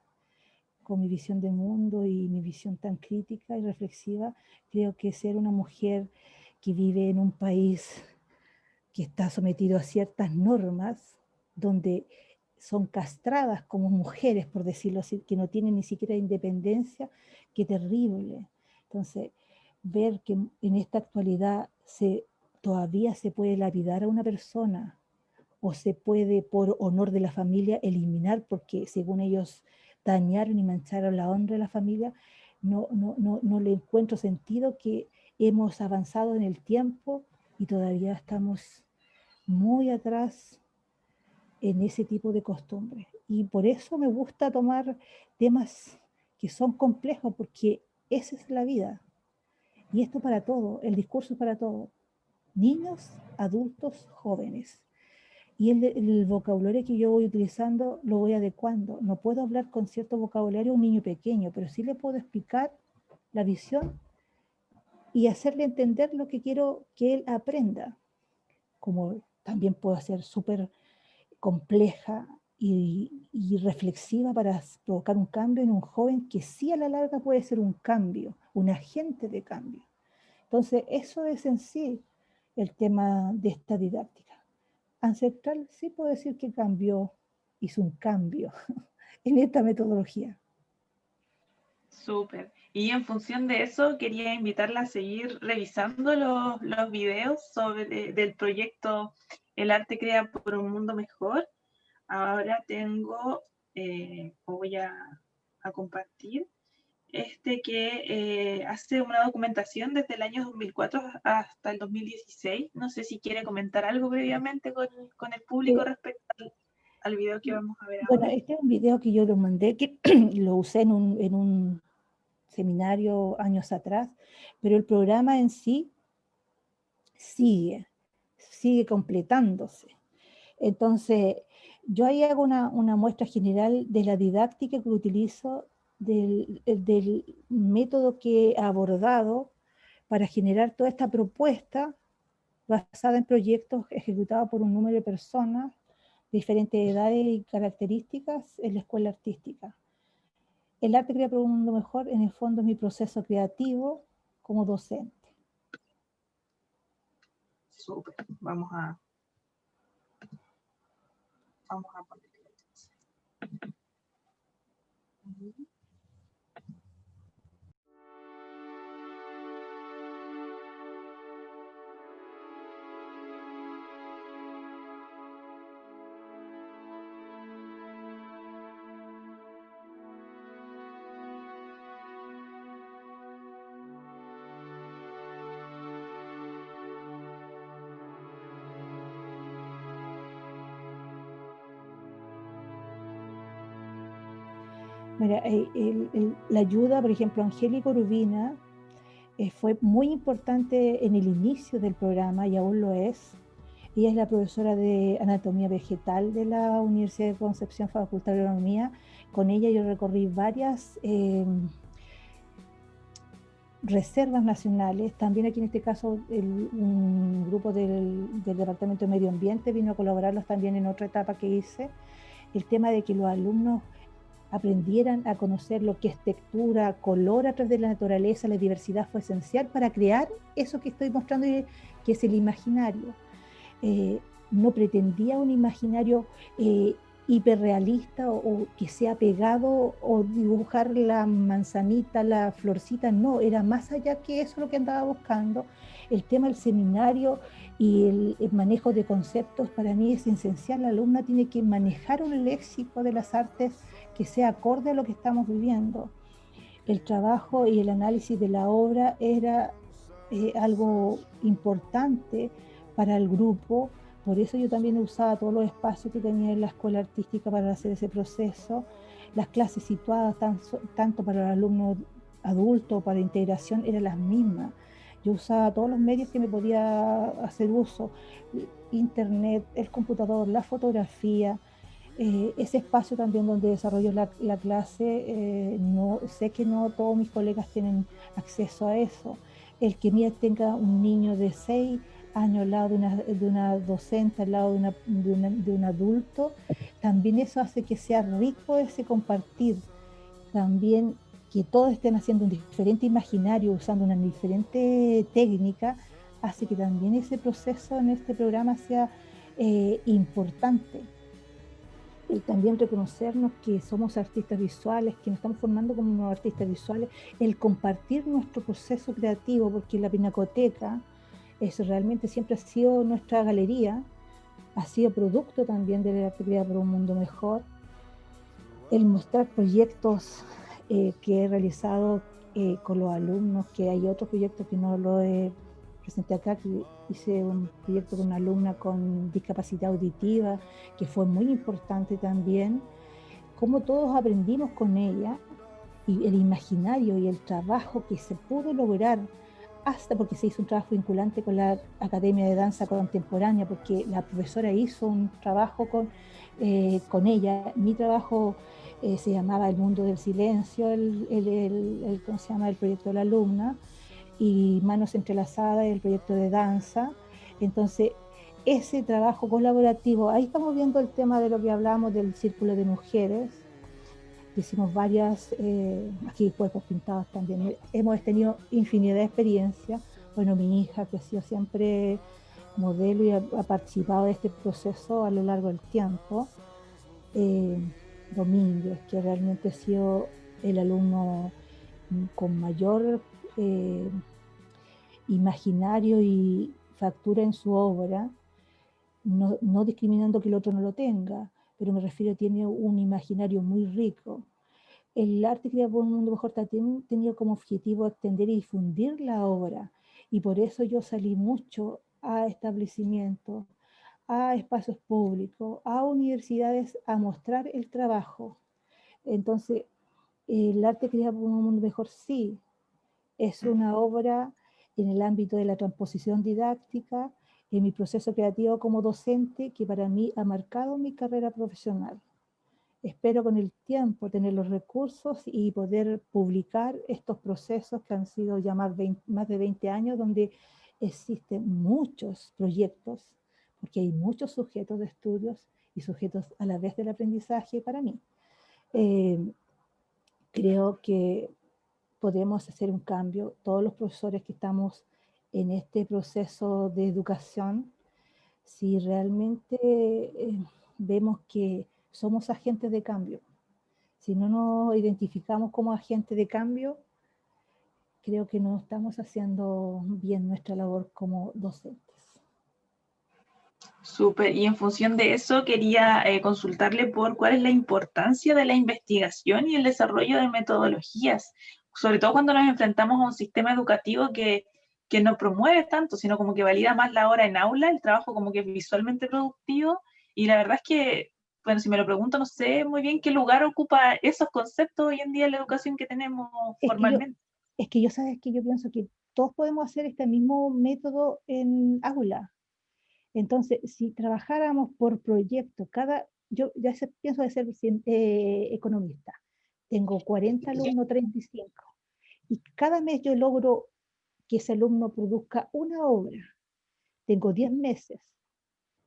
con mi visión del mundo y mi visión tan crítica y reflexiva. Creo que ser una mujer que vive en un país que está sometido a ciertas normas, donde son castradas como mujeres, por decirlo así, que no tienen ni siquiera independencia, qué terrible. Entonces, ver que en esta actualidad todavía se puede lapidar a una persona o se puede, por honor de la familia, eliminar porque según ellos dañaron y mancharon la honra de la familia, no le encuentro sentido que hemos avanzado en el tiempo y todavía estamos muy atrás en ese tipo de costumbres. Y por eso me gusta tomar temas que son complejos, porque esa es la vida. Y esto para todo, el discurso es para todo. Niños, adultos, jóvenes. Y el vocabulario que yo voy utilizando lo voy adecuando. No puedo hablar con cierto vocabulario a un niño pequeño, pero sí le puedo explicar la visión y hacerle entender lo que quiero que él aprenda. Como también puedo ser súper compleja y reflexiva para provocar un cambio en un joven que sí a la larga puede ser un cambio, un agente de cambio. Entonces, eso es en sí el tema de esta didáctica. Ancestral sí puedo decir que cambió, hizo un cambio en esta metodología. Súper. Y en función de eso, quería invitarla a seguir revisando los videos del proyecto El arte crea por un mundo mejor. Ahora tengo, voy a compartir, que hace una documentación desde el año 2004 hasta el 2016. No sé si quiere comentar algo previamente con el público Eh, respecto al video que vamos a ver bueno, ahora. este es un video que yo lo mandé, que lo usé en un seminario años atrás, pero el programa en sí sigue completándose. Entonces, yo ahí hago una muestra general de la didáctica que utilizo, del método que he abordado para generar toda esta propuesta basada en proyectos ejecutados por un número de personas de diferentes edades y características en la escuela artística. El arte crea por un mundo mejor, en el fondo es mi proceso creativo como docente. Súper. Vamos a poner. Mira, la ayuda, por ejemplo, Angélica Urbina fue muy importante en el inicio del programa y aún lo es. Ella es la profesora de anatomía vegetal de la Universidad de Concepción, Facultad de Agronomía. Con ella yo recorrí varias reservas nacionales. También aquí en este caso un grupo del Departamento de Medio Ambiente vino a colaborarlos también en otra etapa que hice. El tema de que los alumnos aprendieran a conocer lo que es textura, color a través de la naturaleza, la diversidad fue esencial para crear eso que estoy mostrando, que es el imaginario. No pretendía un imaginario hiperrealista o que sea pegado o dibujar la manzanita, la florcita, no, era más allá que eso lo que andaba buscando. El tema del seminario y el manejo de conceptos para mí es esencial. La alumna tiene que manejar un léxico de las artes que sea acorde a lo que estamos viviendo. El trabajo y el análisis de la obra era algo importante para el grupo. Por eso yo también usaba todos los espacios que tenía en la escuela artística para hacer ese proceso. Las clases situadas tanto para los alumnos adultos, para integración, eran las mismas. Yo usaba todos los medios que me podía hacer uso, internet, el computador, la fotografía, ese espacio también donde desarrollo la clase. No, sé que no todos mis colegas tienen acceso a eso. El que tenga un niño de 6 años al lado de una docente, al lado de un adulto, también eso hace que sea rico ese compartir. También que todos estén haciendo un diferente imaginario, usando una diferente técnica, hace que también ese proceso en este programa sea importante. Y también reconocernos que somos artistas visuales, que nos estamos formando como artistas visuales, el compartir nuestro proceso creativo, porque la Pinacoteca realmente siempre ha sido nuestra galería, ha sido producto también de la actividad por un mundo mejor. El mostrar proyectos que he realizado con los alumnos, que hay otros proyectos que no lo he presenté acá, que hice un proyecto con una alumna con discapacidad auditiva, que fue muy importante también, cómo todos aprendimos con ella y el imaginario y el trabajo que se pudo lograr, hasta porque se hizo un trabajo vinculante con la Academia de Danza Contemporánea, porque la profesora hizo un trabajo con ella. Mi trabajo se llamaba El Mundo del Silencio, ¿cómo se llama? El proyecto de la alumna, y Manos Entrelazadas, el proyecto de danza. Entonces, ese trabajo colaborativo, ahí estamos viendo el tema de lo que hablamos del Círculo de Mujeres. Hicimos varias, aquí cuerpos pintados también. Hemos tenido infinidad de experiencias. Bueno, mi hija, que ha sido siempre modelo y ha participado de este proceso a lo largo del tiempo. Domínguez, que realmente ha sido el alumno con mayor imaginario y factura en su obra, no discriminando que el otro no lo tenga, pero me refiero a tiene un imaginario muy rico. El arte creado por un mundo mejor tenía como objetivo extender y difundir la obra, y por eso yo salí mucho a establecimientos, a espacios públicos, a universidades a mostrar el trabajo. Entonces, el arte creado por un mundo mejor sí es una obra en el ámbito de la transposición didáctica, en mi proceso creativo como docente, que para mí ha marcado mi carrera profesional. Espero con el tiempo tener los recursos y poder publicar estos procesos que han sido ya más de 20 años, donde existen muchos proyectos, porque hay muchos sujetos de estudios y sujetos a la vez del aprendizaje para mí. Creo que podemos hacer un cambio. Todos los profesores que estamos en este proceso de educación, si realmente vemos que somos agentes de cambio, si no nos identificamos como agentes de cambio, creo que no estamos haciendo bien nuestra labor como docentes. Súper, y en función de eso quería consultarle por cuál es la importancia de la investigación y el desarrollo de metodologías, sobre todo cuando nos enfrentamos a un sistema educativo que no promueve tanto, sino como que valida más la hora en aula, el trabajo como que es visualmente productivo, y la verdad es que, bueno, si me lo pregunto, no sé muy bien qué lugar ocupa esos conceptos hoy en día en la educación que tenemos Es que yo, formalmente. es que yo sabes que yo pienso que todos podemos hacer este mismo método en aula. Entonces, si trabajáramos por proyecto, yo ya pienso de ser economista, tengo 40 alumnos, 35, y cada mes yo logro que ese alumno produzca una obra. Tengo 10 meses,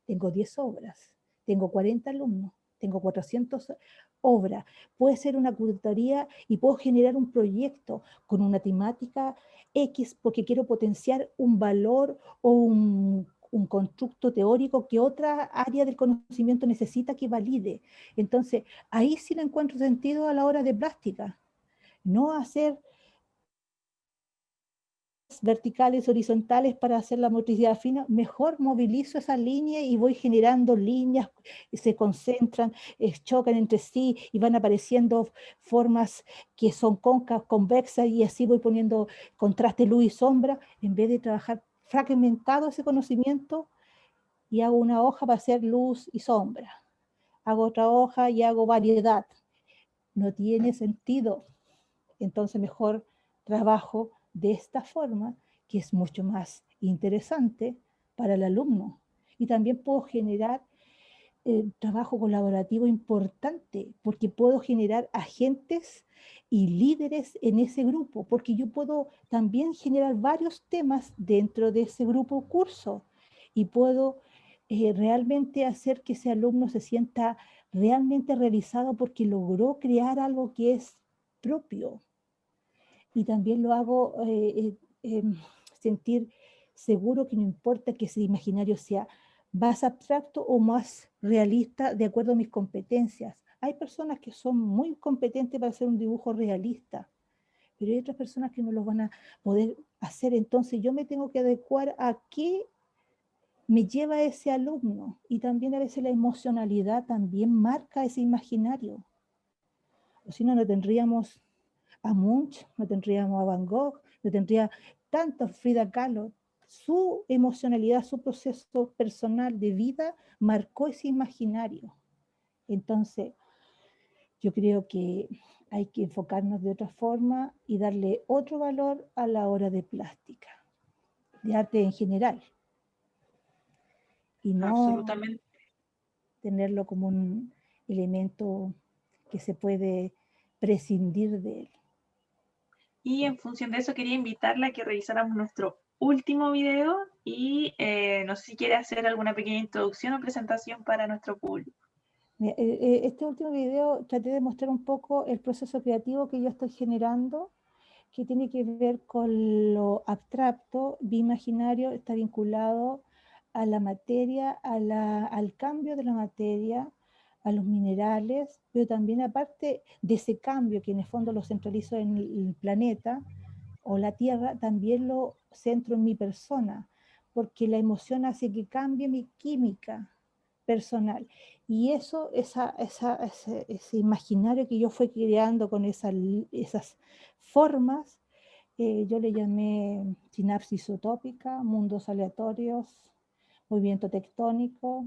tengo 10 obras, tengo 40 alumnos, tengo 400 obras. Puede ser una curatoría y puedo generar un proyecto con una temática X porque quiero potenciar un valor o un constructo teórico que otra área del conocimiento necesita que valide. Entonces, ahí sí le encuentro sentido a la hora de plástica. No hacer verticales, horizontales para hacer la motricidad fina, mejor movilizo esa línea y voy generando líneas, se concentran, chocan entre sí y van apareciendo formas que son cóncavas, convexas, y así voy poniendo contraste, luz y sombra, en vez de trabajar fragmentado ese conocimiento y hago una hoja para hacer luz y sombra. Hago otra hoja y hago variedad. No tiene sentido. Entonces mejor trabajo de esta forma, que es mucho más interesante para el alumno. Y también puedo generar trabajo colaborativo importante, porque puedo generar agentes y líderes en ese grupo, porque yo puedo también generar varios temas dentro de ese grupo curso y puedo realmente hacer que ese alumno se sienta realmente realizado porque logró crear algo que es propio, y también lo hago sentir seguro, que no importa que ese imaginario sea más abstracto o más realista de acuerdo a mis competencias. Hay personas que son muy competentes para hacer un dibujo realista, pero hay otras personas que no lo van a poder hacer. Entonces yo me tengo que adecuar a qué me lleva ese alumno, y también a veces la emocionalidad también marca ese imaginario. O si no, no tendríamos a Munch, no tendríamos a Van Gogh, no tendría tanto Frida Kahlo. su emocionalidad, su proceso personal de vida marcó ese imaginario. Entonces, yo creo que hay que enfocarnos de otra forma y darle otro valor a la obra de plástica, de arte en general, y no Absolutamente. tenerlo como un elemento que se puede prescindir de él. Y en función de eso quería invitarla a que revisáramos nuestro último video y no sé si quiere hacer alguna pequeña introducción o presentación para nuestro público. Este último video traté de mostrar un poco el proceso creativo que yo estoy generando, que tiene que ver con lo abstracto, biimaginario, está vinculado a la materia, al cambio de la materia, a los minerales, pero también aparte de ese cambio que en el fondo lo centralizo en el planeta o la Tierra, también lo centro en mi persona, porque la emoción hace que cambie mi química personal. Y eso, ese imaginario que yo fui creando con esas formas, yo le llamé sinapsis utópica, mundos aleatorios, movimiento tectónico,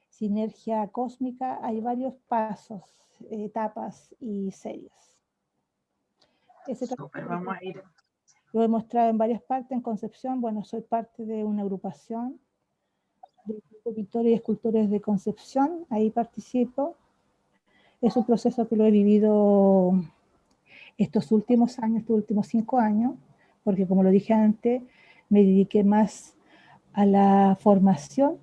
sinergia cósmica. Hay varios pasos, etapas y series. Súper, vamos a ir. Lo he mostrado en varias partes, en Concepción. Bueno, soy parte de una agrupación de pintores y escultores de Concepción, ahí participo. Es un proceso que lo he vivido estos últimos años, estos últimos 5 años, porque como lo dije antes, me dediqué más a la formación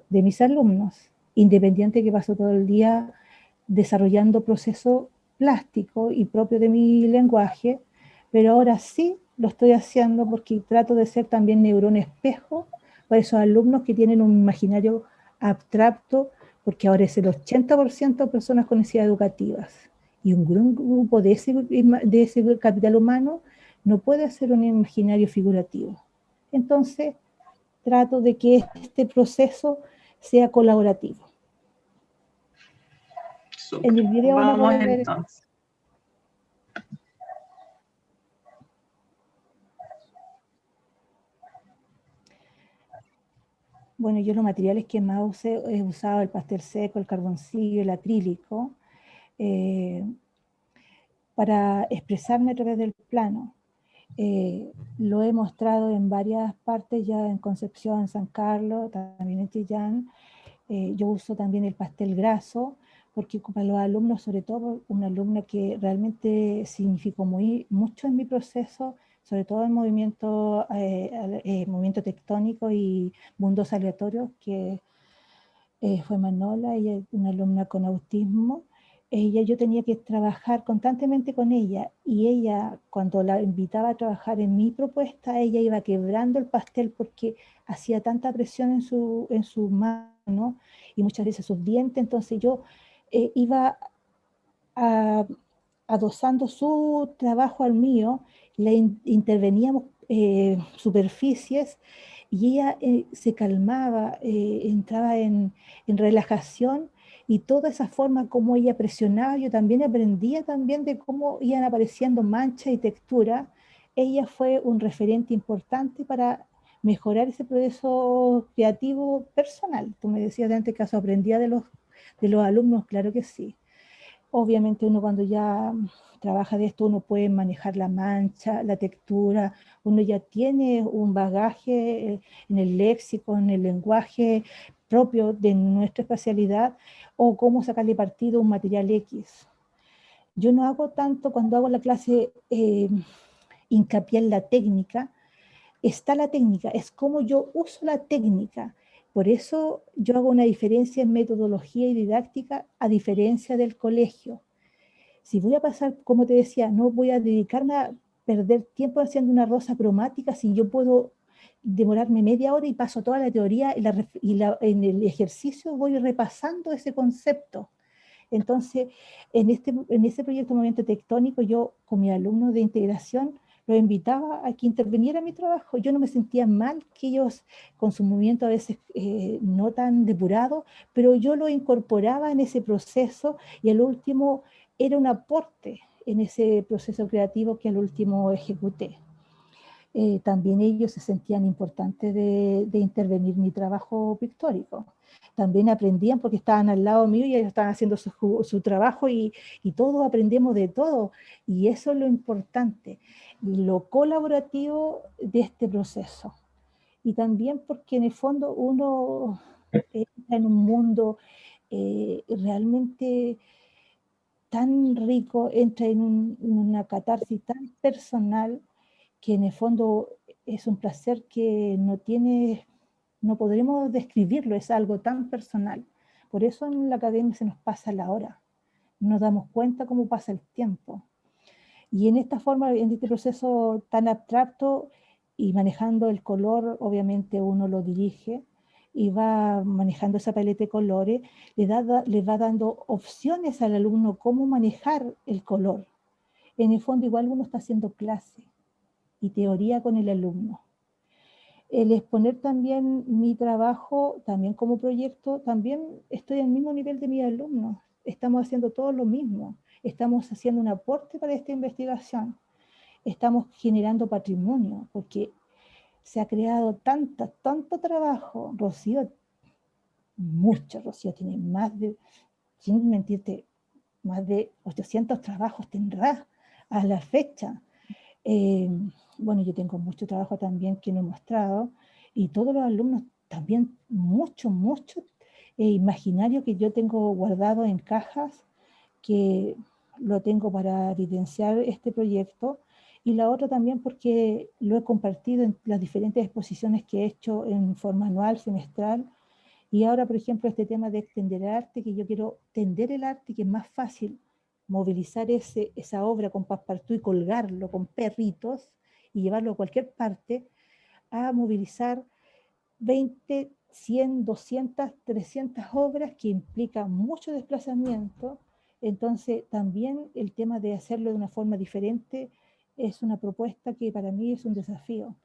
de mis alumnos, independiente que paso todo el día desarrollando procesos plásticos y propio de mi lenguaje, pero ahora sí lo estoy haciendo porque trato de ser también neurón espejo para esos alumnos que tienen un imaginario abstracto, porque ahora es el 80% de personas con necesidades educativas. Y un gran grupo de ese capital humano no puede hacer un imaginario figurativo. Entonces, trato de que este proceso sea colaborativo. Súper. En el video van a Vamos poder ver. entonces. Bueno, yo los materiales que más he usado el pastel seco, el carboncillo, el acrílico, para expresarme a través del plano. Lo he mostrado en varias partes ya en Concepción, en San Carlos, también en Chillán. Yo uso también el pastel graso, porque para los alumnos, sobre todo una alumna que realmente significó mucho en mi proceso, sobre todo en movimiento tectónico y mundos aleatorios, que fue Manola, ella es una alumna con autismo. Yo tenía que trabajar constantemente con ella, y ella, cuando la invitaba a trabajar en mi propuesta, ella iba quebrando el pastel porque hacía tanta presión en su mano y muchas veces sus dientes. Entonces yo iba a, adosando su trabajo al mío, interveníamos superficies, y ella se calmaba, entraba en relajación, y toda esa forma como ella presionaba, yo también aprendía también de cómo iban apareciendo manchas y texturas. Ella fue un referente importante para mejorar ese proceso creativo personal. Tú me decías de antes que aprendía de los alumnos, claro que sí. Obviamente uno cuando ya trabaja de esto, uno puede manejar la mancha, la textura, uno ya tiene un bagaje en el léxico, en el lenguaje propio de nuestra especialidad, o cómo sacarle partido a un material X. Yo no hago tanto cuando hago la clase hincapié en la técnica. Está la técnica, es como yo uso la técnica. Por eso yo hago una diferencia en metodología y didáctica, a diferencia del colegio. Si voy a pasar, como te decía, no voy a dedicarme a perder tiempo haciendo una rosa cromática, si yo puedo demorarme media hora y paso toda la teoría en el ejercicio voy repasando ese concepto. Entonces, en este proyecto Movimiento Tectónico, yo con mis alumnos de integración los invitaba a que interviniera en mi trabajo. Yo no me sentía mal que ellos, con su movimiento a veces no tan depurado, pero yo lo incorporaba en ese proceso, y al último era un aporte en ese proceso creativo que al último ejecuté. también ellos se sentían importantes de intervenir en mi trabajo pictórico. También aprendían porque estaban al lado mío y ellos estaban haciendo su trabajo y todos aprendemos de todo. Y eso es lo importante, lo colaborativo de este proceso. Y también porque en el fondo uno entra en un mundo realmente tan rico, entra en una catarsis tan personal que en el fondo es un placer que no podremos describirlo, es algo tan personal. Por eso en la academia se nos pasa la hora, no nos damos cuenta cómo pasa el tiempo. Y en esta forma, en este proceso tan abstracto y manejando el color, obviamente uno lo dirige y va manejando esa paleta de colores, le va dando opciones al alumno cómo manejar el color. En el fondo igual uno está haciendo clase y teoría con el alumno. El exponer también mi trabajo, también como proyecto, también estoy al mismo nivel de mis alumnos. Estamos haciendo todo lo mismo. Estamos haciendo un aporte para esta investigación. Estamos generando patrimonio, porque se ha creado tanto trabajo. Rocío tiene más de, sin mentirte, más de 800 trabajos tendrá a la fecha. Eh, bueno, yo tengo mucho trabajo también que no he mostrado y todos los alumnos también mucho imaginario que yo tengo guardado en cajas, que lo tengo para evidenciar este proyecto, y la otra también porque lo he compartido en las diferentes exposiciones que he hecho en forma anual, semestral, y ahora, por ejemplo, este tema de extender el arte, que yo quiero tender el arte, que es más fácil movilizar esa obra con passepartout y colgarlo con perritos y llevarlo a cualquier parte, a movilizar 20, 100, 200, 300 obras que implican mucho desplazamiento. Entonces, también el tema de hacerlo de una forma diferente es una propuesta que para mí es un desafío.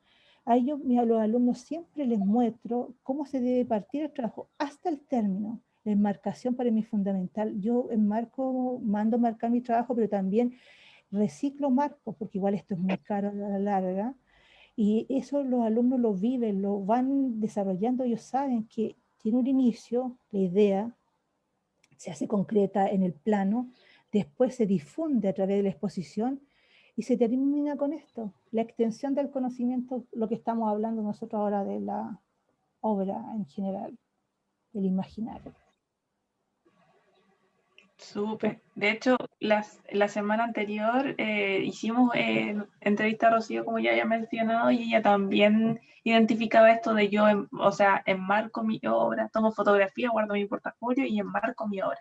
A ellos, a los alumnos siempre les muestro cómo se debe partir el trabajo hasta el término. La enmarcación para mí es fundamental. Yo enmarco, mando marcar mi trabajo, pero también reciclo marcos, porque igual esto es muy caro a la larga. Y eso los alumnos lo viven, lo van desarrollando, ellos saben que tiene un inicio, la idea se hace concreta en el plano, después se difunde a través de la exposición y se termina con esto, la extensión del conocimiento, lo que estamos hablando nosotros ahora de la obra en general, del imaginario. Súper. De hecho, la semana anterior hicimos entrevista a Rocío, como ya había mencionado, y ella también identificaba esto de yo, o sea, enmarco mi obra, tomo fotografía, guardo mi portafolio y enmarco mi obra.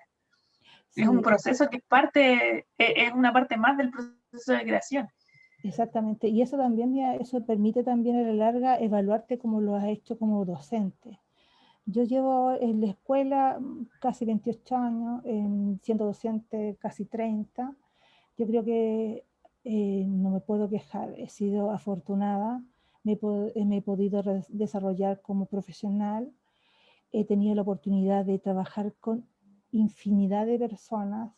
Es un Sí, proceso que es parte, es una parte más del proceso de creación. exactamente. Y eso también, eso permite también a la larga evaluarte como lo has hecho como docente. Yo llevo en la escuela casi 28 años, siendo docente casi 30. Yo creo que no me puedo quejar, he sido afortunada, me he podido desarrollar como profesional, he tenido la oportunidad de trabajar con infinidad de personas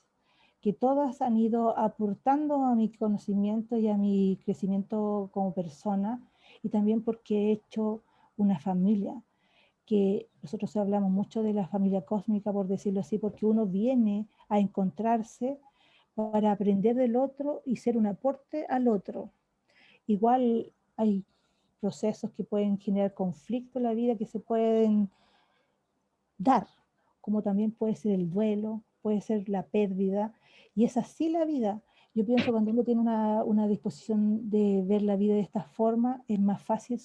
que todas han ido aportando a mi conocimiento y a mi crecimiento como persona, y también porque he hecho una familia que nosotros hablamos mucho de la familia cósmica, por decirlo así, porque uno viene a encontrarse para aprender del otro y ser un aporte al otro. Igual hay procesos que pueden generar conflicto en la vida que se pueden dar, como también puede ser el duelo, puede ser la pérdida, y es así la vida. Yo pienso que cuando uno tiene una disposición de ver la vida de esta forma, es más fácil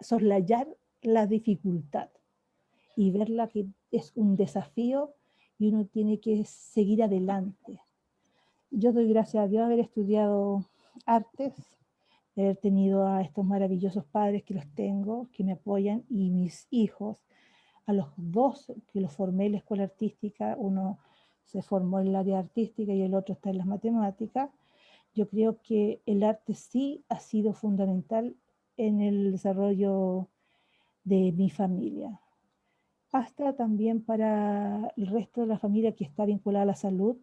soslayar la dificultad y verla que es un desafío y uno tiene que seguir adelante. Yo doy gracias a Dios de haber estudiado artes, de haber tenido a estos maravillosos padres que los tengo, que me apoyan, y mis hijos, a los dos que los formé en la escuela artística, uno se formó en el área artística y el otro está en las matemáticas. Yo creo que el arte sí ha sido fundamental en el desarrollo de mi familia, hasta también para el resto de la familia que está vinculada a la salud.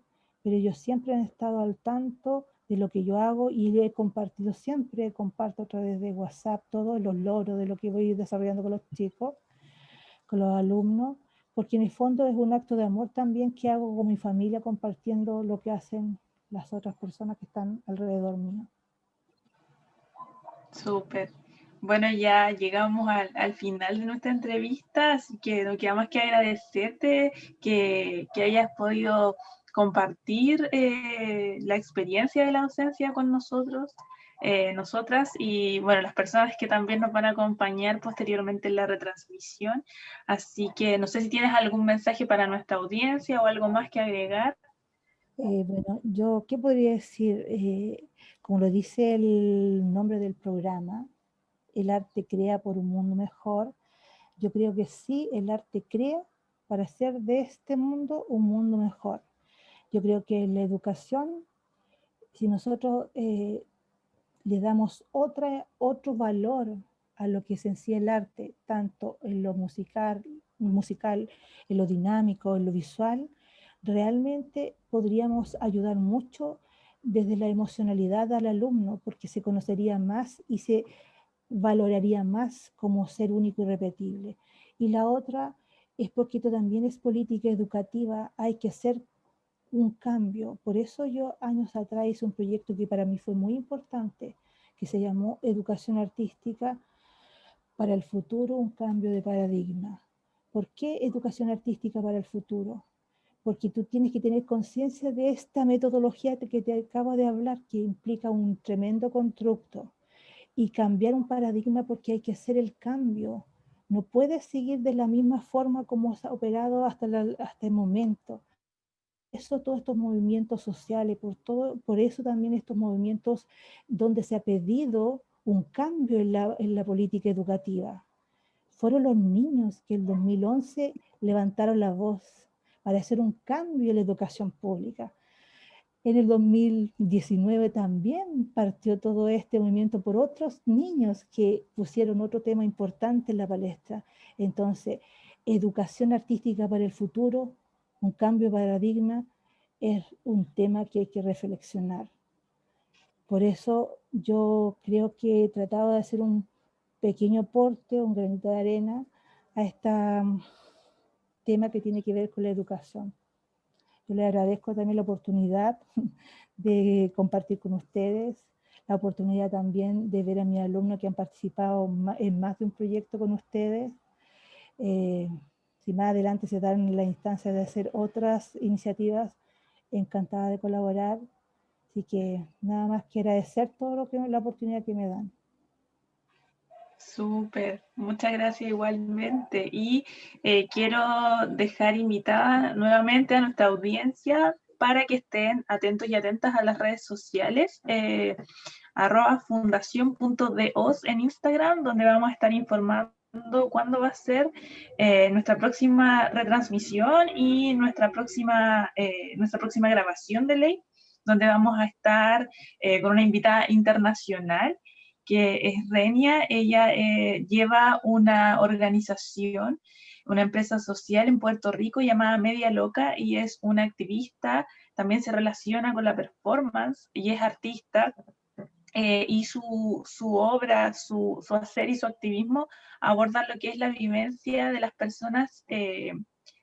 pero ellos siempre han estado al tanto de lo que yo hago y he compartido siempre, comparto a través de WhatsApp todos los logros de lo que voy desarrollando con los chicos, con los alumnos, porque en el fondo es un acto de amor también que hago con mi familia compartiendo lo que hacen las otras personas que están alrededor mío. Súper. Bueno, ya llegamos al final de nuestra entrevista, así que no queda más que agradecerte que hayas podido compartir la experiencia de la docencia con nosotros, nosotras y bueno, las personas que también nos van a acompañar posteriormente en la retransmisión. Así que no sé si tienes algún mensaje para nuestra audiencia o algo más que agregar. Bueno, yo, ¿qué podría decir? Como lo dice el nombre del programa, el arte crea por un mundo mejor. Yo creo que sí, el arte crea para hacer de este mundo un mundo mejor. Yo creo que la educación, si nosotros le damos otro valor a lo que es en sí el arte, tanto en lo musical, en lo dinámico, en lo visual, realmente podríamos ayudar mucho desde la emocionalidad al alumno, porque se conocería más y se valoraría más como ser único y repetible. Y la otra es porque esto también es política educativa, hay que hacer un cambio. Por eso yo años atrás hice un proyecto que para mí fue muy importante, que se llamó Educación Artística para el Futuro, un cambio de paradigma. ¿Por qué educación artística para el futuro? Porque tú tienes que tener conciencia de esta metodología que te acabo de hablar, que implica un tremendo constructo y cambiar un paradigma porque hay que hacer el cambio. No puedes seguir de la misma forma como se ha operado hasta el momento. Eso, todos estos movimientos sociales, por eso también estos movimientos donde se ha pedido un cambio en la política educativa. Fueron los niños que en el 2011 levantaron la voz para hacer un cambio en la educación pública. En el 2019 también partió todo este movimiento por otros niños que pusieron otro tema importante en la palestra. Entonces, educación artística para el futuro, un cambio de paradigma, es un tema que hay que reflexionar. Por eso yo creo que he tratado de hacer un pequeño aporte, un granito de arena a este tema que tiene que ver con la educación. Yo les agradezco también la oportunidad de compartir con ustedes, la oportunidad también de ver a mis alumnos que han participado en más de un proyecto con ustedes. Si más adelante se dan la instancia de hacer otras iniciativas, encantada de colaborar. Así que nada más que agradecer todo la oportunidad que me dan. Súper, muchas gracias igualmente. Y quiero dejar invitada nuevamente a nuestra audiencia para que estén atentos y atentas a las redes sociales, @fundación.dos en Instagram, donde vamos a estar informando cuándo va a ser nuestra próxima retransmisión y nuestra próxima grabación de ley, donde vamos a estar con una invitada internacional que es Renia. Ella lleva una organización, una empresa social en Puerto Rico llamada Media Loca y es una activista, también se relaciona con la performance y es artista. Y su obra, su hacer y su activismo abordan lo que es la vivencia de las personas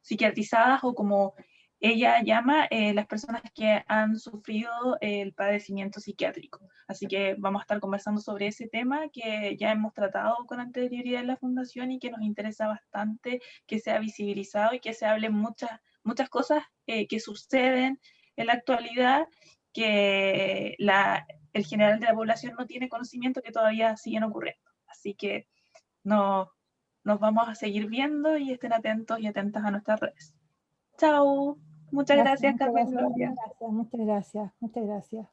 psiquiatrizadas o como ella llama las personas que han sufrido el padecimiento psiquiátrico. Así que vamos a estar conversando sobre ese tema que ya hemos tratado con anterioridad en la Fundación y que nos interesa bastante que sea visibilizado y que se hablen muchas cosas que suceden en la actualidad que el general de la población no tiene conocimiento, que todavía siguen ocurriendo. Así que nos vamos a seguir viendo y estén atentos y atentas a nuestras redes. Chao. Muchas gracias, Carmen Gloria. Muchas gracias, muchas gracias.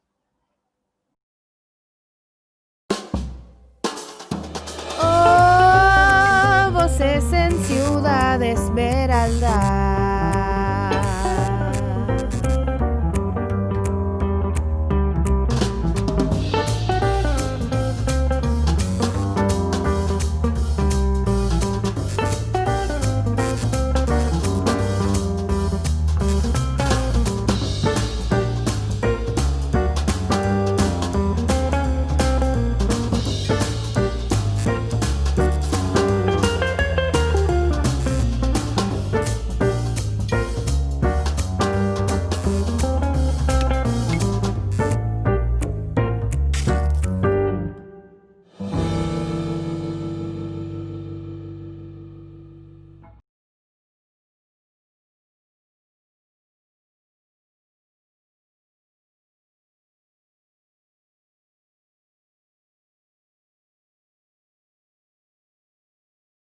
Oh, voces en Ciudad Esmeralda.